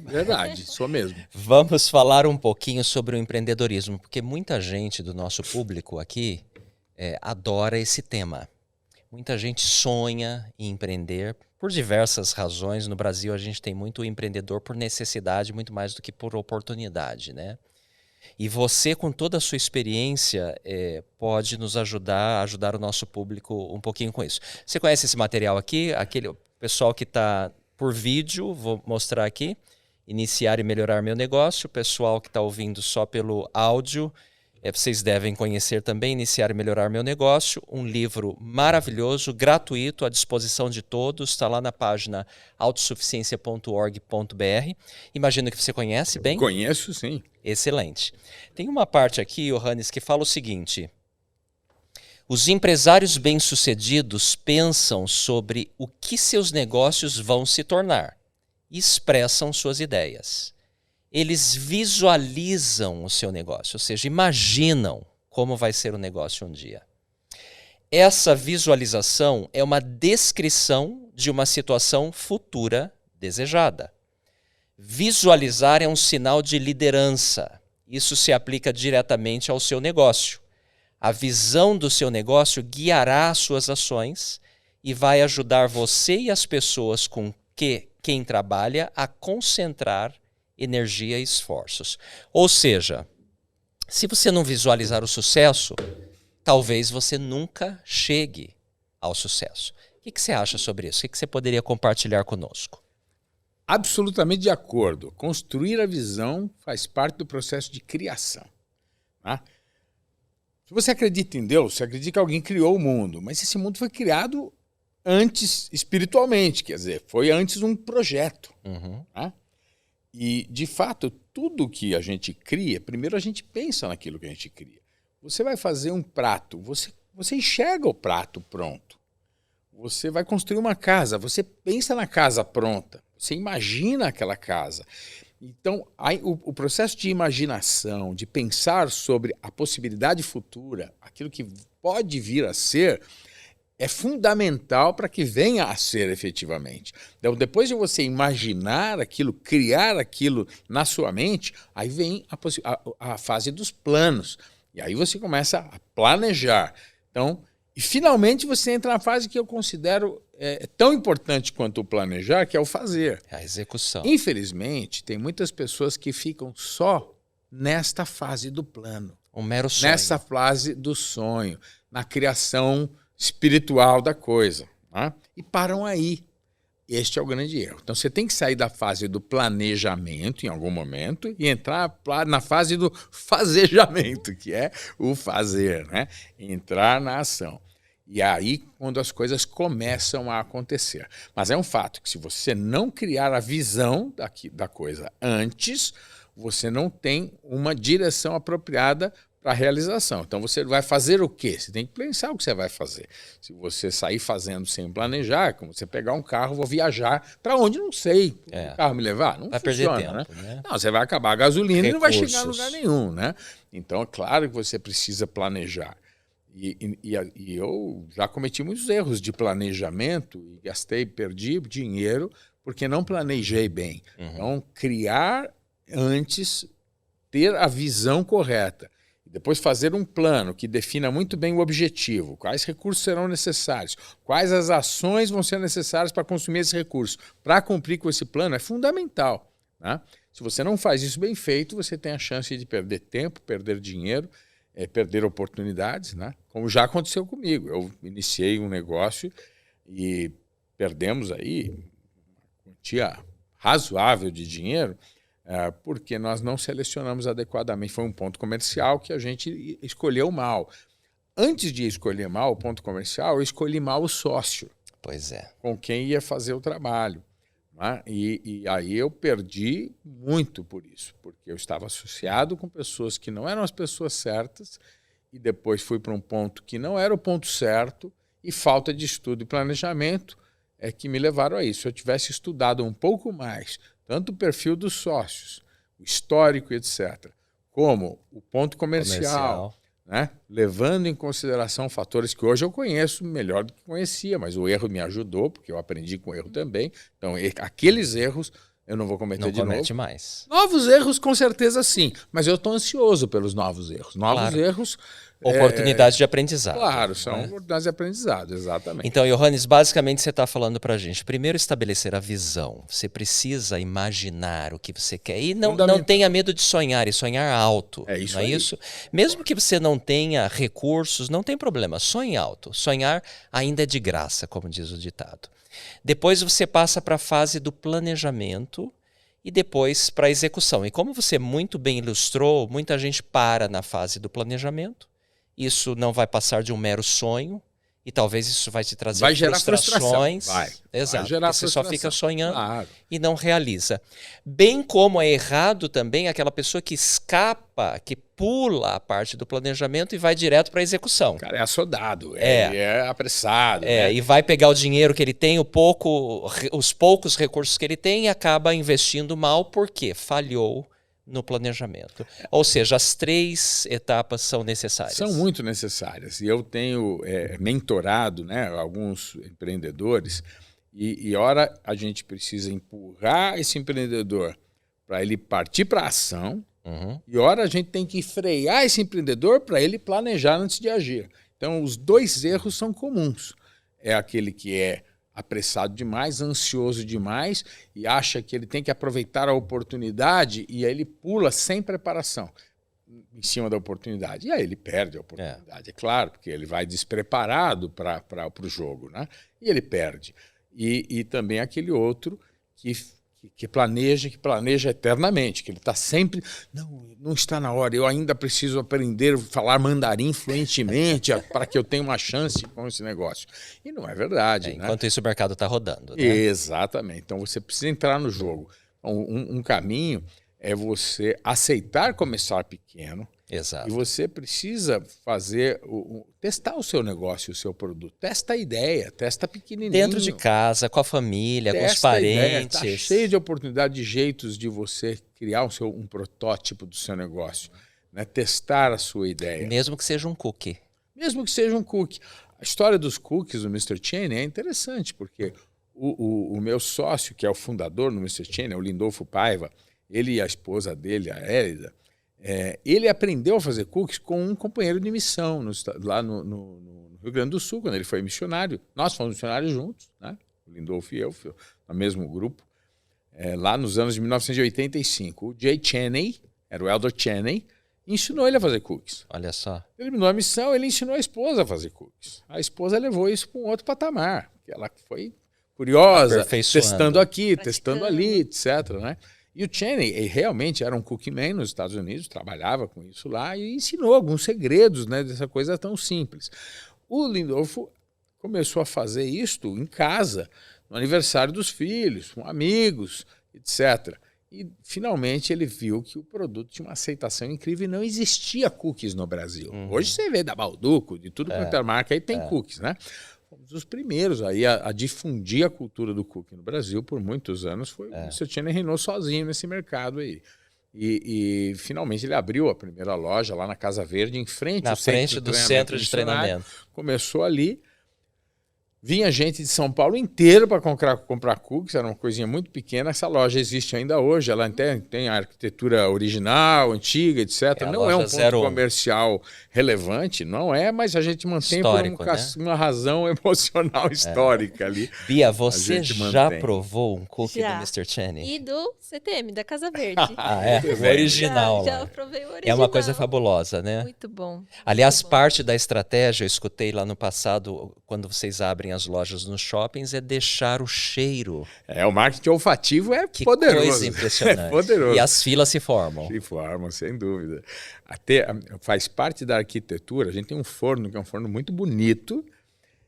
Verdade, sou mesmo. Vamos falar um pouquinho sobre o empreendedorismo, porque muita gente do nosso público aqui adora esse tema. Muita gente sonha em empreender por diversas razões. No Brasil a gente tem muito empreendedor por necessidade, muito mais do que por oportunidade, né? E você, com toda a sua experiência, pode nos ajudar o nosso público um pouquinho com isso. Você conhece esse material aqui? Aquele pessoal que está por vídeo, vou mostrar aqui, iniciar e melhorar meu negócio. O pessoal que está ouvindo só pelo áudio, vocês devem conhecer também, Iniciar e Melhorar Meu Negócio, um livro maravilhoso, gratuito, à disposição de todos, está lá na página autossuficiencia.org.br. Imagino que você conhece bem? Conheço, sim. Excelente. Tem uma parte aqui, Johannes, que fala o seguinte: os empresários bem-sucedidos pensam sobre o que seus negócios vão se tornar e expressam suas ideias. Eles visualizam o seu negócio, ou seja, imaginam como vai ser o negócio um dia. Essa visualização é uma descrição de uma situação futura desejada. Visualizar é um sinal de liderança. Isso se aplica diretamente ao seu negócio. A visão do seu negócio guiará as suas ações e vai ajudar você e as pessoas com quem trabalha a concentrar energia e esforços. Ou seja, se você não visualizar o sucesso, talvez você nunca chegue ao sucesso. O que você acha sobre isso? O que você poderia compartilhar conosco? absolutamente de acordo. Construir a visão faz parte do processo de criação. Tá? Se você acredita em Deus, você acredita que alguém criou o mundo, mas esse mundo foi criado antes espiritualmente, quer dizer, foi antes um projeto. Tá? E, de fato, tudo que a gente cria, primeiro a gente pensa naquilo que a gente cria. Você vai fazer um prato, você enxerga o prato pronto. Você vai construir uma casa, você pensa na casa pronta, você imagina aquela casa. Então, o processo de imaginação, de pensar sobre a possibilidade futura, aquilo que pode vir a ser, é fundamental para que venha a ser efetivamente. Então, depois de você imaginar aquilo, criar aquilo na sua mente, aí vem a fase dos planos. E aí você começa a planejar. Então, e finalmente você entra na fase que eu considero tão importante quanto o planejar, que é o fazer. A execução. Infelizmente, tem muitas pessoas que ficam só nesta fase do plano. Um mero sonho. Nessa fase do sonho, na criação espiritual da coisa. Tá? E param aí. Este é o grande erro. Então você tem que sair da fase do planejamento em algum momento e entrar na fase do fazejamento, que é o fazer, né? Entrar na ação. E aí quando as coisas começam a acontecer. Mas é um fato que se você não criar a visão da coisa antes, você não tem uma direção apropriada para a realização. Então você vai fazer o quê? Você tem que pensar o que você vai fazer. Se você sair fazendo sem planejar, é como você pegar um carro, vou viajar para onde? Não sei. O carro me levar? Não vai funciona, perder tempo, né? Não, você vai acabar a gasolina e não vai chegar a Recursos. lugar nenhum, né? Então é claro que você precisa planejar. E eu já cometi muitos erros de planejamento e perdi dinheiro porque não planejei bem. Então criar antes, ter a visão correta. Depois fazer um plano que defina muito bem o objetivo, quais recursos serão necessários, quais as ações vão ser necessárias para consumir esses recursos. Para cumprir com esse plano é fundamental. Né? Se você não faz isso bem feito, você tem a chance de perder tempo, perder dinheiro, perder oportunidades, né? Como já aconteceu comigo. Eu iniciei um negócio e perdemos aí uma quantia razoável de dinheiro, porque nós não selecionamos adequadamente. Foi um ponto comercial que a gente escolheu mal. Antes de escolher mal o ponto comercial, eu escolhi mal o sócio. Pois é. Com quem ia fazer o trabalho. Né? E aí eu perdi muito por isso, porque eu estava associado com pessoas que não eram as pessoas certas e depois fui para um ponto que não era o ponto certo e falta de estudo e planejamento é que me levaram a isso. Se eu tivesse estudado um pouco mais tanto o perfil dos sócios, o histórico, etc., como o ponto comercial. Né? Levando em consideração fatores que hoje eu conheço melhor do que conhecia, mas o erro me ajudou, porque eu aprendi com o erro também. Então, aqueles erros eu não vou cometer de novo. Não comete mais. Novos erros, com certeza, sim. Mas eu estou ansioso pelos novos erros. Novos erros... Oportunidades de aprendizado. Claro, são oportunidades de aprendizado, exatamente. Então, Johannes, basicamente você está falando para a gente, primeiro estabelecer a visão. Você precisa imaginar o que você quer. E não tenha medo de sonhar, e sonhar alto. É isso não é aí. isso? Mesmo que você não tenha recursos, não tem problema. Sonhe alto. Sonhar ainda é de graça, como diz o ditado. Depois você passa para a fase do planejamento e depois para a execução. E como você muito bem ilustrou, muita gente para na fase do planejamento. Isso não vai passar de um mero sonho e talvez isso vai te trazer frustrações. Exato, gerar você só fica sonhando e não realiza. Bem como é errado também aquela pessoa que escapa, que pula a parte do planejamento e vai direto para a execução. O cara é assodado, ele é apressado. Né? E vai pegar o dinheiro que ele tem, os poucos recursos que ele tem e acaba investindo mal porque falhou no planejamento. Ou seja, as 3 etapas são necessárias. São muito necessárias. E eu tenho mentorado, né, alguns empreendedores e ora a gente precisa empurrar esse empreendedor para ele partir para a ação e ora a gente tem que frear esse empreendedor para ele planejar antes de agir. Então, os 2 erros são comuns. É aquele que é apressado demais, ansioso demais e acha que ele tem que aproveitar a oportunidade e aí ele pula sem preparação em cima da oportunidade. E aí ele perde a oportunidade, é claro, porque ele vai despreparado para o jogo, né? E ele perde. E também aquele outro que que planeja eternamente, que ele está sempre, não está na hora, eu ainda preciso aprender a falar mandarim fluentemente para que eu tenha uma chance com esse negócio. E não é verdade. Né? Enquanto isso o mercado está rodando. Né? Exatamente. Então você precisa entrar no jogo. Então, um caminho é você aceitar começar pequeno. Exato. E você precisa testar o seu negócio, o seu produto. Testa a ideia, testa pequenininho. Dentro de casa, com a família, com os parentes. Está cheio de oportunidade, de jeitos de você criar um protótipo do seu negócio. Né? Testar a sua ideia. Mesmo que seja um cookie. Mesmo que seja um cookie. A história dos cookies do Mr. Cheney é interessante, porque o meu sócio, que é o fundador do Mr. Cheney, é o Lindolfo Paiva, ele e a esposa dele, a Érida, ele aprendeu a fazer cookies com um companheiro de missão lá no Rio Grande do Sul, quando ele foi missionário. Nós fomos missionários juntos, né? O Lindolfo e eu, no mesmo grupo, lá nos anos de 1985. O Jay Cheney, era o Elder Cheney, ensinou ele a fazer cookies. Olha só. Ele terminou a missão, ele ensinou a esposa a fazer cookies. A esposa levou isso para um outro patamar. Ela foi curiosa, testando aqui, testando ali, etc. Né? E o Cheney realmente era um cookie man nos Estados Unidos, trabalhava com isso lá e ensinou alguns segredos, né, dessa coisa tão simples. O Lindolfo começou a fazer isto em casa, no aniversário dos filhos, com amigos, etc. E, finalmente, ele viu que o produto tinha uma aceitação incrível e não existia cookies no Brasil. Hoje você vê da Balduco, de tudo quanto é marca, aí tem cookies, né? Fomos os primeiros aí a difundir a cultura do cookie no Brasil por muitos anos. Foi o Mr. Cheney reinou sozinho nesse mercado aí. E finalmente ele abriu a primeira loja lá na Casa Verde, em frente ao centro de treinamento. Começou ali. Vinha gente de São Paulo inteiro para comprar cookies, era uma coisinha muito pequena. Essa loja existe ainda hoje, ela tem a arquitetura original, antiga, etc. Não é um ponto comercial relevante, não é, mas a gente mantém histórico, por uma razão emocional histórica ali. Bia, você já provou um cookie do Mr. Cheney? E do CTM, da Casa Verde. O original. Já provei o original. É uma coisa fabulosa, né? Muito bom. Aliás, parte da estratégia, eu escutei lá no passado, quando vocês abrem as lojas nos shoppings, é deixar o cheiro. O marketing olfativo é poderoso. Que coisa impressionante. É poderoso. E as filas se formam. Se formam, sem dúvida. Faz parte da arquitetura. A gente tem um forno, que é um forno muito bonito,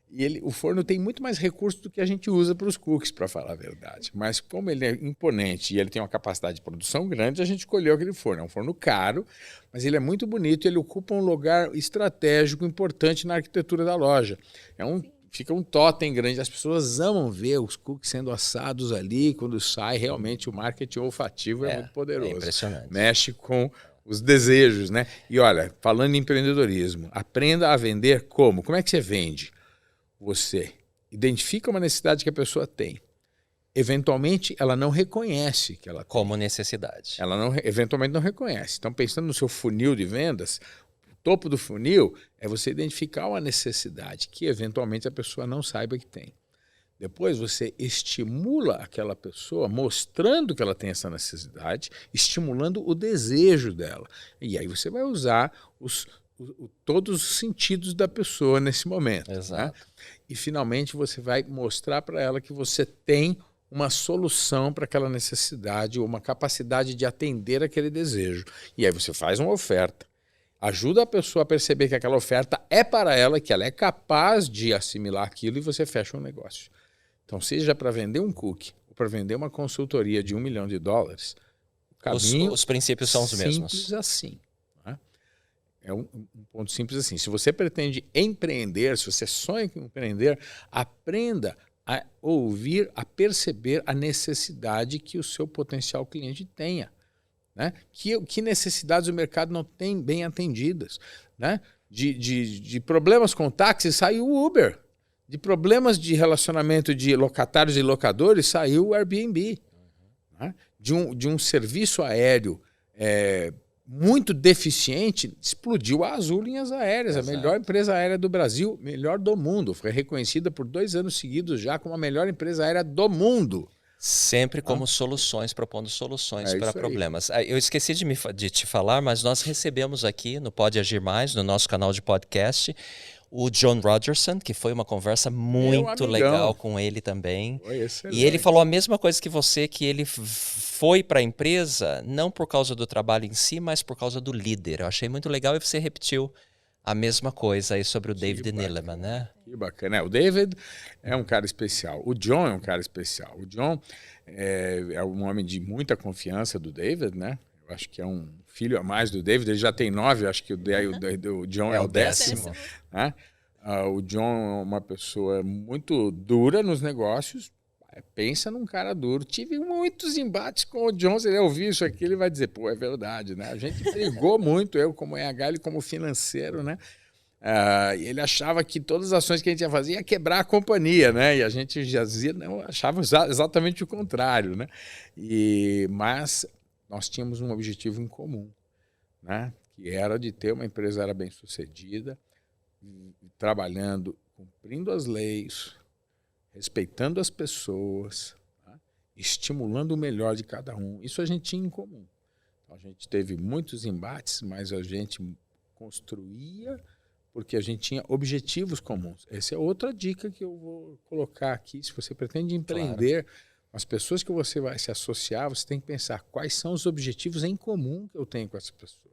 e o forno tem muito mais recursos do que a gente usa para os cookies, para falar a verdade. Mas como ele é imponente e ele tem uma capacidade de produção grande, a gente escolheu aquele forno. É um forno caro, mas ele é muito bonito e ele ocupa um lugar estratégico importante na arquitetura da loja. Fica um totem grande, as pessoas amam ver os cookies sendo assados ali, quando sai, realmente o marketing olfativo é muito poderoso. É impressionante. Mexe com os desejos, né? E olha, falando em empreendedorismo, aprenda a vender como? Como é que você vende? Você identifica uma necessidade que a pessoa tem. Eventualmente, ela não reconhece que ela tem. Como necessidade. Ela eventualmente não reconhece. Então, pensando no seu funil de vendas, topo do funil é você identificar uma necessidade que eventualmente a pessoa não saiba que tem. Depois você estimula aquela pessoa mostrando que ela tem essa necessidade, estimulando o desejo dela. E aí você vai usar todos os sentidos da pessoa nesse momento. Exato. Né? E finalmente você vai mostrar para ela que você tem uma solução para aquela necessidade ou uma capacidade de atender aquele desejo. E aí você faz uma oferta. Ajuda a pessoa a perceber que aquela oferta é para ela, que ela é capaz de assimilar aquilo e você fecha um negócio. Então, seja para vender um cookie ou para vender uma consultoria de $1 milhão, o caminho os princípios são os mesmos. Simples assim. Né? É um ponto simples assim. Se você pretende empreender, se você sonha em empreender, aprenda a ouvir, a perceber a necessidade que o seu potencial cliente tenha. Né? Que necessidades o mercado não tem bem atendidas. Né? De problemas com táxi, saiu o Uber. De problemas de relacionamento de locatários e locadores, saiu o Airbnb. Né? De um serviço aéreo muito deficiente, explodiu a Azul Linhas Aéreas, a melhor empresa aérea do Brasil, melhor do mundo. Foi reconhecida por 2 anos seguidos já como a melhor empresa aérea do mundo. Sempre como soluções, propondo soluções para problemas. Eu esqueci de te falar, mas nós recebemos aqui no Pode Agir Mais, no nosso canal de podcast, o John Rogerson, que foi uma conversa muito legal com ele também. Foi excelente. E ele falou a mesma coisa que você, que ele foi para a empresa não por causa do trabalho em si, mas por causa do líder. Eu achei muito legal e você repetiu a mesma coisa aí sobre o David Neeleman, né? Que bacana. O David é um cara especial. O John é um cara especial. O John é um homem de muita confiança do David, né? Eu acho que é um filho a mais do David. Ele já tem 9, acho que o John é o 10º. Né? O John é uma pessoa muito dura nos negócios. Pensa num cara duro. Tive muitos embates com o John. Se ele ouvir isso aqui, ele vai dizer, pô, é verdade, né? A gente brigou muito, eu como RH, ele como financeiro, né? Ele achava que todas as ações que a gente ia fazer ia quebrar a companhia, né? E a gente já dizia, não, achava exatamente o contrário, né? Mas nós tínhamos um objetivo em comum, né? Que era de ter uma empresa bem-sucedida, trabalhando, cumprindo as leis, respeitando as pessoas, tá? Estimulando o melhor de cada um. Isso a gente tinha em comum. Então, a gente teve muitos embates, mas a gente construía porque a gente tinha objetivos comuns. Essa é outra dica que eu vou colocar aqui. Se você pretende empreender, as pessoas que você vai se associar, você tem que pensar quais são os objetivos em comum que eu tenho com essas pessoas.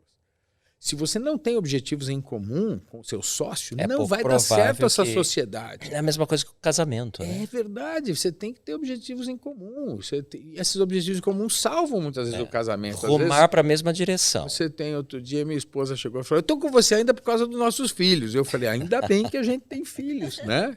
Se você não tem objetivos em comum com o seu sócio, não vai dar certo essa sociedade. É a mesma coisa que o casamento, né? É verdade, você tem que ter objetivos em comum. Esses objetivos em comum salvam muitas vezes o casamento. Rumar para a mesma direção. Você tem, outro dia, minha esposa chegou e falou, eu estou com você ainda por causa dos nossos filhos. Eu falei, ainda bem que a gente tem filhos, né?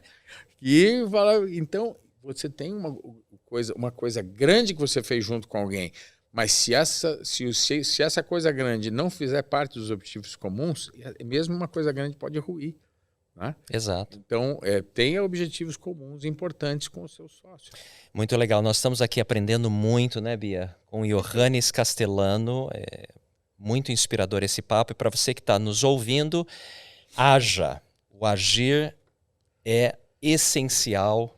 E fala, então, você tem uma coisa grande que você fez junto com alguém. Mas se essa coisa grande não fizer parte dos objetivos comuns, mesmo uma coisa grande pode ruir. Né? Exato. Então, tenha objetivos comuns importantes com o seu sócio. Muito legal. Nós estamos aqui aprendendo muito, né, Bia? Com o Johannes Castellano. Muito inspirador esse papo. E para você que está nos ouvindo, haja. O agir é essencial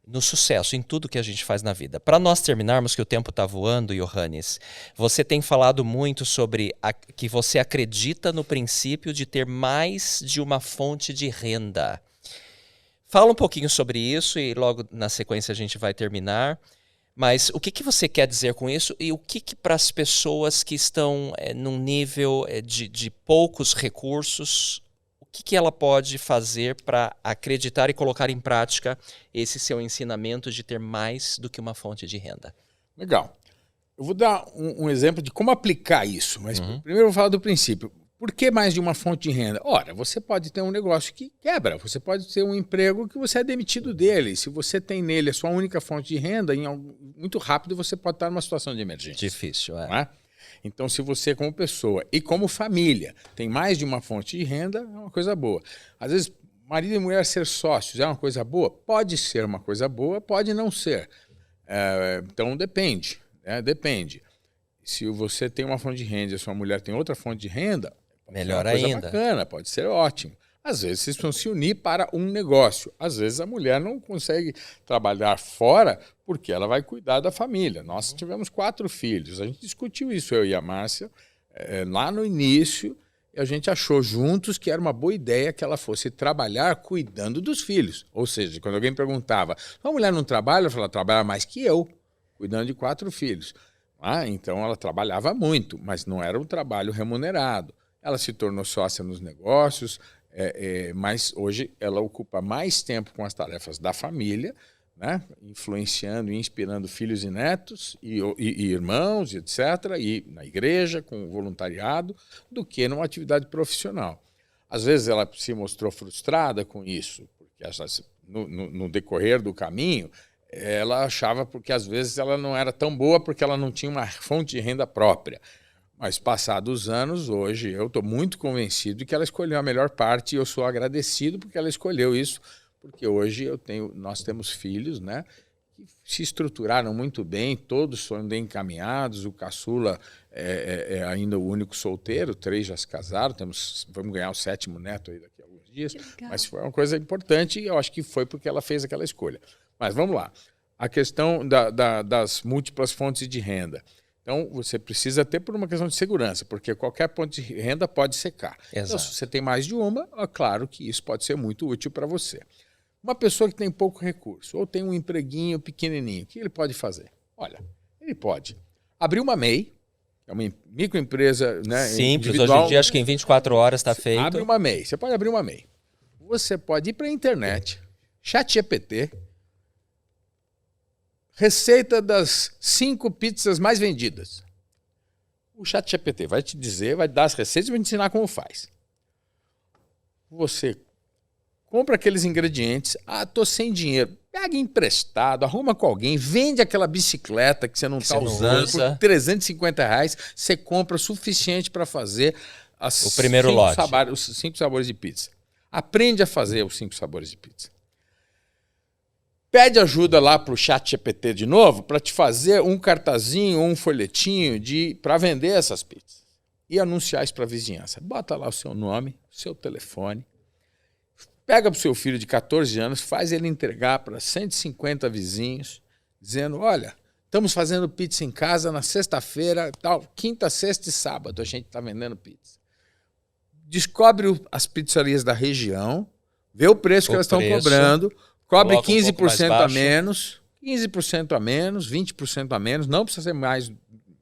no sucesso, em tudo que a gente faz na vida. Para nós terminarmos, que o tempo está voando, Johannes, você tem falado muito sobre que você acredita no princípio de ter mais de uma fonte de renda. Fala um pouquinho sobre isso e logo na sequência a gente vai terminar. Mas o que você quer dizer com isso e o que para as pessoas que estão num nível de poucos recursos, o que ela pode fazer para acreditar e colocar em prática esse seu ensinamento de ter mais do que uma fonte de renda? Legal. Eu vou dar um exemplo de como aplicar isso, mas primeiro eu vou falar do princípio. Por que mais de uma fonte de renda? Ora, você pode ter um negócio que quebra, você pode ter um emprego que você é demitido dele. Se você tem nele a sua única fonte de renda, muito rápido você pode estar numa situação de emergência. Difícil, não é? Então, se você como pessoa e como família tem mais de uma fonte de renda, é uma coisa boa. Às vezes, marido e mulher ser sócios é uma coisa boa? Pode ser uma coisa boa, pode não ser. Então, depende. Depende. Se você tem uma fonte de renda e a sua mulher tem outra fonte de renda, melhor pode ser uma ainda. coisa bacana, pode ser ótimo. Às vezes, vocês precisam se unir para um negócio. Às vezes, a mulher não consegue trabalhar fora porque ela vai cuidar da família. Nós tivemos 4 filhos. A gente discutiu isso, eu e a Márcia, lá no início. E a gente achou juntos que era uma boa ideia que ela fosse trabalhar cuidando dos filhos. Ou seja, quando alguém perguntava, a mulher não trabalha? Eu falava, ela trabalha mais que eu, cuidando de 4 filhos. Então, ela trabalhava muito, mas não era um trabalho remunerado. Ela se tornou sócia nos negócios, mas hoje ela ocupa mais tempo com as tarefas da família, né? Influenciando e inspirando filhos e netos, e irmãos, etc., e na igreja, com o voluntariado, do que numa atividade profissional. Às vezes ela se mostrou frustrada com isso, porque no decorrer do caminho, ela achava porque às vezes ela não era tão boa porque ela não tinha uma fonte de renda própria. Mas, passados os anos, hoje, eu estou muito convencido de que ela escolheu a melhor parte e eu sou agradecido porque ela escolheu isso, porque hoje nós temos filhos, né, que se estruturaram muito bem, todos foram bem encaminhados, o caçula é ainda o único solteiro, 3 já se casaram, vamos ganhar o 7º neto aí daqui a alguns dias, mas foi uma coisa importante e eu acho que foi porque ela fez aquela escolha. Mas vamos lá, a questão das múltiplas fontes de renda. Então, você precisa ter por uma questão de segurança, porque qualquer ponto de renda pode secar. Exato. Então, se você tem mais de uma, é claro que isso pode ser muito útil para você. Uma pessoa que tem pouco recurso ou tem um empreguinho pequenininho, o que ele pode fazer? Olha, ele pode abrir uma MEI, é uma microempresa, né, Simples, individual. hoje em dia acho que em 24 horas está feito. Abre uma MEI, você pode abrir uma MEI. Você pode ir para a internet, ChatGPT, receita das 5 pizzas mais vendidas. O ChatGPT vai te dizer, vai dar as receitas e vai te ensinar como faz. Você compra aqueles ingredientes, tô sem dinheiro, pega emprestado, arruma com alguém, vende aquela bicicleta que você não está usando por R$350, você compra o suficiente para fazer o primeiro lote. Os 5 sabores de pizza. Aprende a fazer os 5 sabores de pizza. Pede ajuda lá para o ChatGPT de novo para te fazer um cartazinho ou um folhetinho para vender essas pizzas e anunciar isso para a vizinhança. Bota lá o seu nome, o seu telefone, pega para o seu filho de 14 anos, faz ele entregar para 150 vizinhos, dizendo, olha, estamos fazendo pizza em casa na sexta-feira, tal, quinta, sexta e sábado a gente está vendendo pizza. Descobre as pizzarias da região, vê o preço que elas estão cobrando, cobre 15% a menos, 15% a menos, 20% a menos, não precisa ser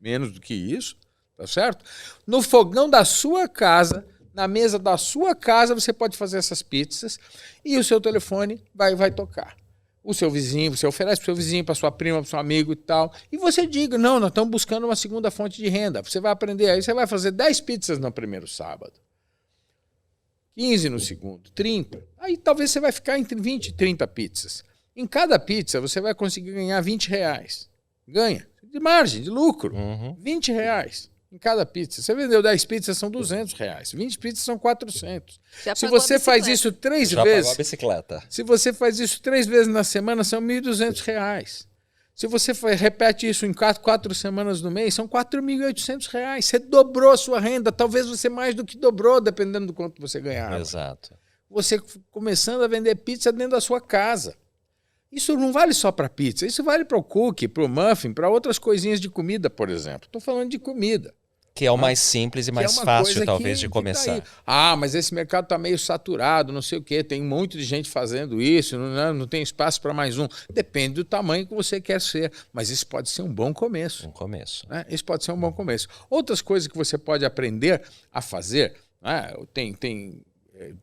menos do que isso, tá certo? No fogão da sua casa, na mesa da sua casa, você pode fazer essas pizzas e o seu telefone vai tocar. O seu vizinho, você oferece para o seu vizinho, para sua prima, para o seu amigo e tal. E você diga, não, nós estamos buscando uma segunda fonte de renda. Você vai aprender aí, você vai fazer 10 pizzas no primeiro sábado. 15 no segundo, 30. Aí talvez você vai ficar entre 20 e 30 pizzas. Em cada pizza você vai conseguir ganhar R$20. Ganha. De margem, de lucro. R$20 em cada pizza. Você vendeu 10 pizzas, são R$200. 20 pizzas são 400. Se você faz isso 3 Já vezes... pagou a bicicleta. Se você faz isso 3 vezes na semana, são R$1.200. Se você repete isso em 4 semanas no mês, são R$4.800. Você dobrou a sua renda, talvez você mais do que dobrou, dependendo do quanto você ganhar. Exato. Você começando a vender pizza dentro da sua casa. Isso não vale só para pizza, isso vale para o cookie, para o muffin, para outras coisinhas de comida, por exemplo. Estou falando de comida. Que é o mais simples e mais fácil, talvez, de começar. Mas esse mercado está meio saturado, não sei o quê. Tem um monte de gente fazendo isso, não tem espaço para mais um. Depende do tamanho que você quer ser. Mas isso pode ser um bom começo. Um começo. Né? Isso pode ser um bom começo. Outras coisas que você pode aprender a fazer, né? Tem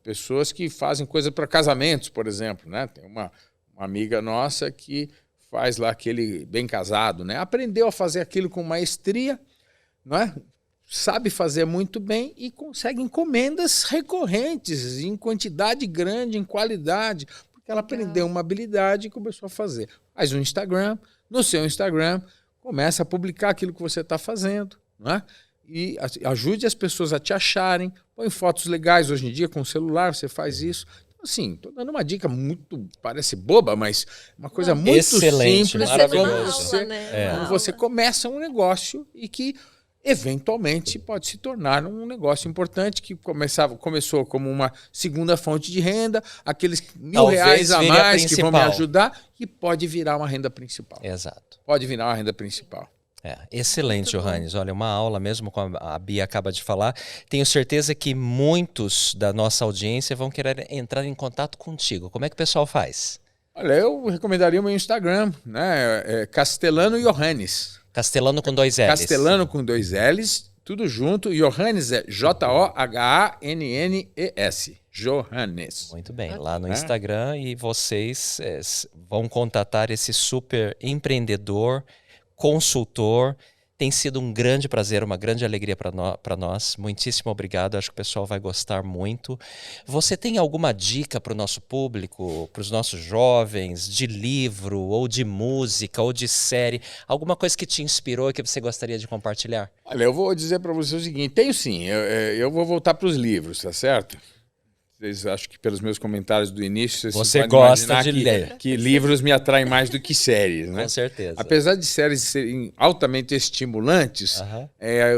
pessoas que fazem coisa para casamentos, por exemplo. Né? Tem uma amiga nossa que faz lá aquele bem casado. Né? Aprendeu a fazer aquilo com maestria, não é? Sabe fazer muito bem e consegue encomendas recorrentes, em quantidade grande, em qualidade, porque ela aprendeu uma habilidade e começou a fazer. Faz um Instagram, no seu Instagram, começa a publicar aquilo que você está fazendo, não é? E ajude as pessoas a te acharem, põe fotos legais hoje em dia com o celular, você faz isso. Então, assim, estou dando uma dica muito, parece boba, mas uma coisa muito excelente, simples. maravilhoso. Quando você começa um negócio e que eventualmente pode se tornar um negócio importante que começou como uma segunda fonte de renda, aqueles R$1.000 a mais que vão me ajudar, e pode virar uma renda principal. Exato. Pode virar uma renda principal. Excelente, Johannes. Olha, uma aula mesmo, como a Bia acaba de falar. Tenho certeza que muitos da nossa audiência vão querer entrar em contato contigo. Como é que o pessoal faz? Olha, eu recomendaria o meu Instagram, né? Castelano Johannes. Castelano com 2 L's. Castelano com 2 L's, tudo junto. Johannes é Johannes. Johannes. Muito bem, lá no Instagram, e vocês vão contatar esse super empreendedor, consultor. Tem sido um grande prazer, uma grande alegria para nós. Muitíssimo obrigado, acho que o pessoal vai gostar muito. Você tem alguma dica para o nosso público, para os nossos jovens, de livro, ou de música, ou de série? Alguma coisa que te inspirou e que você gostaria de compartilhar? Olha, eu vou dizer para você o seguinte, tenho sim, eu vou voltar para os livros, tá certo? acho que pelos meus comentários do início, Você podem gosta imaginar de ler. que livros me atraem mais do que séries, né? Com certeza. Apesar de séries serem altamente estimulantes, Aham.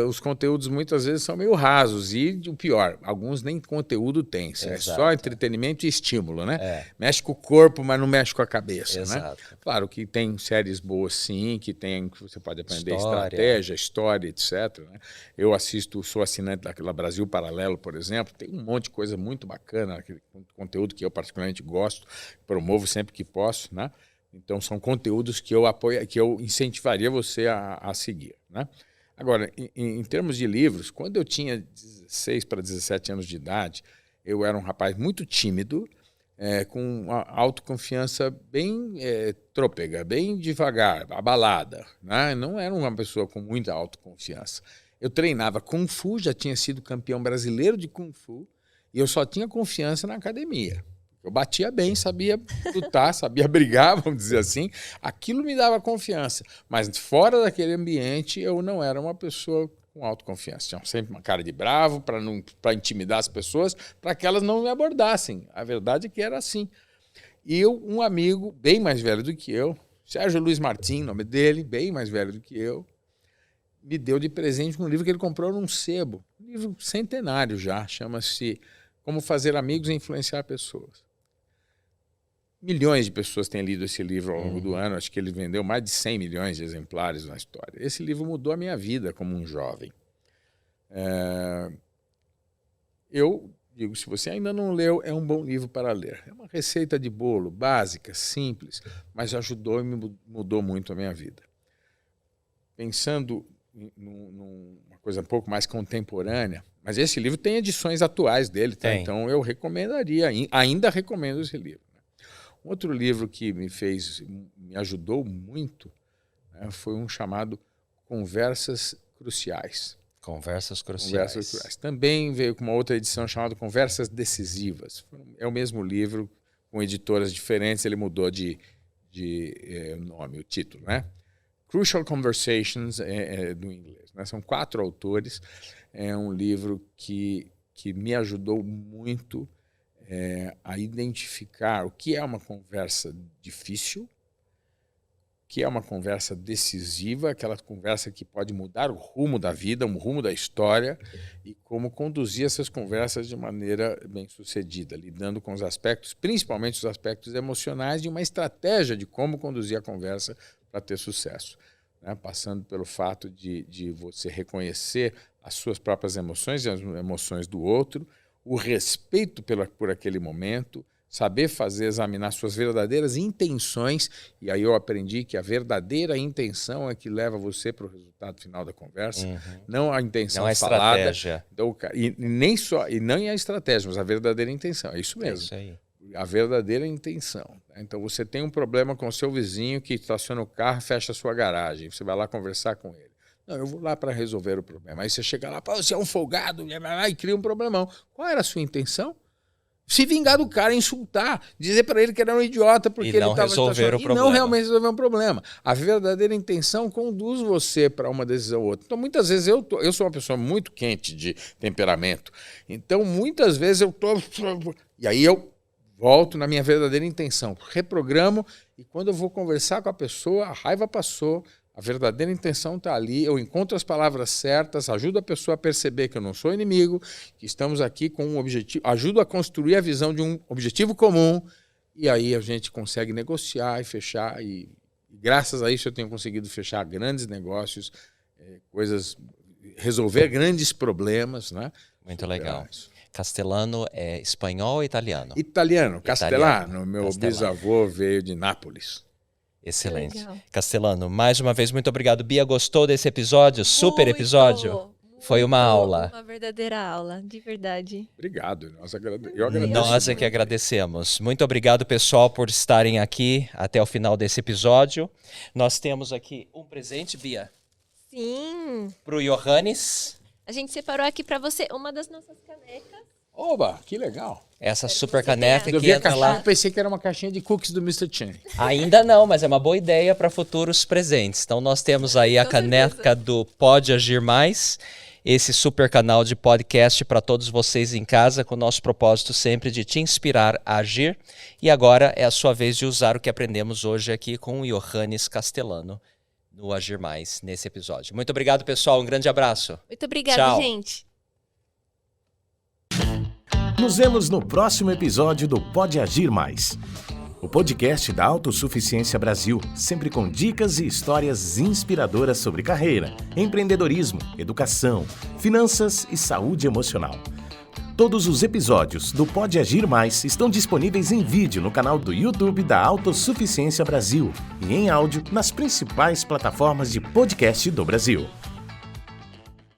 os conteúdos muitas vezes são meio rasos e, o pior, alguns nem conteúdo têm. É Exato. só entretenimento e estímulo, né? É. Mexe com o corpo, mas não mexe com a cabeça, né? Exato. Claro que tem séries boas, sim, que você pode aprender História. estratégia, história, etc. né? Eu sou assinante daquela Brasil Paralelo, por exemplo, tem um monte de coisa muito bacana, aquele conteúdo que eu particularmente gosto, promovo sempre que posso, né? Então são conteúdos que eu apoio, que eu incentivaria você a seguir, né? Agora, em termos de livros, quando eu tinha 16 para 17 anos de idade, eu era um rapaz muito tímido, com uma autoconfiança bem trôpega, bem devagar, abalada, né? Não era uma pessoa com muita autoconfiança. Eu treinava Kung Fu, já tinha sido campeão brasileiro de Kung Fu, e eu só tinha confiança na academia. Eu batia bem, sabia lutar, sabia brigar, vamos dizer assim. Aquilo me dava confiança. Mas fora daquele ambiente, eu não era uma pessoa com autoconfiança. Tinha sempre uma cara de bravo para intimidar as pessoas, para que elas não me abordassem. A verdade é que era assim. E um amigo bem mais velho do que eu, Sérgio Luiz Martim, nome dele, bem mais velho do que eu, me deu de presente um livro que ele comprou num sebo. Um livro centenário já, chama-se Como Fazer Amigos e Influenciar Pessoas. Milhões de pessoas têm lido esse livro ao longo do ano. Acho que ele vendeu mais de 100 milhões de exemplares na história. Esse livro mudou a minha vida como um jovem. Eu digo, se você ainda não leu, é um bom livro para ler. É uma receita de bolo, básica, simples, mas ajudou e me mudou muito a minha vida. Pensando numa coisa um pouco mais contemporânea, mas esse livro tem edições atuais dele, tá? Então eu recomendaria, ainda recomendo esse livro. Outro livro que me ajudou muito, né, foi um chamado Conversas Cruciais. Conversas Cruciais. Também veio com uma outra edição chamada Conversas Decisivas. É o mesmo livro, com editoras diferentes, ele mudou de nome, o título, né? Crucial Conversations do inglês, né? São 4 autores. É um livro que me ajudou muito a identificar o que é uma conversa difícil, o que é uma conversa decisiva, aquela conversa que pode mudar o rumo da vida, o rumo da história, e como conduzir essas conversas de maneira bem-sucedida, lidando com os aspectos, principalmente os aspectos emocionais, de uma estratégia de como conduzir a conversa para ter sucesso, né? Passando pelo fato de você reconhecer as suas próprias emoções e as emoções do outro, o respeito por aquele momento, saber examinar suas verdadeiras intenções, e aí eu aprendi que a verdadeira intenção é que leva você para o resultado final da conversa, não a intenção não a falada. Estratégia. E nem a estratégia, mas a verdadeira intenção, é isso mesmo. É isso aí. A verdadeira intenção. Então você tem um problema com o seu vizinho que estaciona o carro e fecha a sua garagem, você vai lá conversar com ele. Não, eu vou lá para resolver o problema. Aí você chega lá, você é um folgado, e cria um problemão. Qual era a sua intenção? Se vingar do cara, insultar, dizer para ele que era um idiota porque ele estava resolver o problema. E não realmente resolver um problema. A verdadeira intenção conduz você para uma decisão ou outra. Então, muitas vezes eu sou uma pessoa muito quente de temperamento. Então, muitas vezes e aí eu volto na minha verdadeira intenção, reprogramo, e quando eu vou conversar com a pessoa, a raiva passou. A verdadeira intenção está ali, eu encontro as palavras certas, ajudo a pessoa a perceber que eu não sou inimigo, que estamos aqui com um objetivo, ajudo a construir a visão de um objetivo comum, e aí a gente consegue negociar e fechar, e graças a isso eu tenho conseguido fechar grandes negócios, resolver grandes problemas, né? Muito legal. Castelano é espanhol ou italiano? Italiano, Castellano. Meu bisavô veio de Nápoles. Excelente. Castelano, mais uma vez, muito obrigado. Bia, gostou desse episódio? Super episódio? Foi uma aula. Uma verdadeira aula, de verdade. Obrigado. Eu agradeço. Nós é que agradecemos. Muito obrigado, pessoal, por estarem aqui até o final desse episódio. Nós temos aqui um presente, Bia. Sim. Para o Johannes. A gente separou aqui para você uma das nossas canecas. Oba, que legal. Essa super caneca eu que vi a entra caixinha, lá. eu pensei que era uma caixinha de cookies do Mr. Chen. Ainda não, mas é uma boa ideia para futuros presentes. Então nós temos aí a caneca do Pode Agir Mais esse super canal de podcast para todos vocês em casa, com o nosso propósito sempre de te inspirar a agir. E agora é a sua vez de usar o que aprendemos hoje aqui com o Johannes Castellano no Agir Mais, nesse episódio. Muito obrigado, pessoal. Um grande abraço. Muito obrigada, Tchau. gente. Nos vemos no próximo episódio do Pode Agir Mais, o podcast da Autossuficiência Brasil, sempre com dicas e histórias inspiradoras sobre carreira, empreendedorismo, educação, finanças e saúde emocional. Todos os episódios do Pode Agir Mais estão disponíveis em vídeo no canal do YouTube da Autossuficiência Brasil e em áudio nas principais plataformas de podcast do Brasil.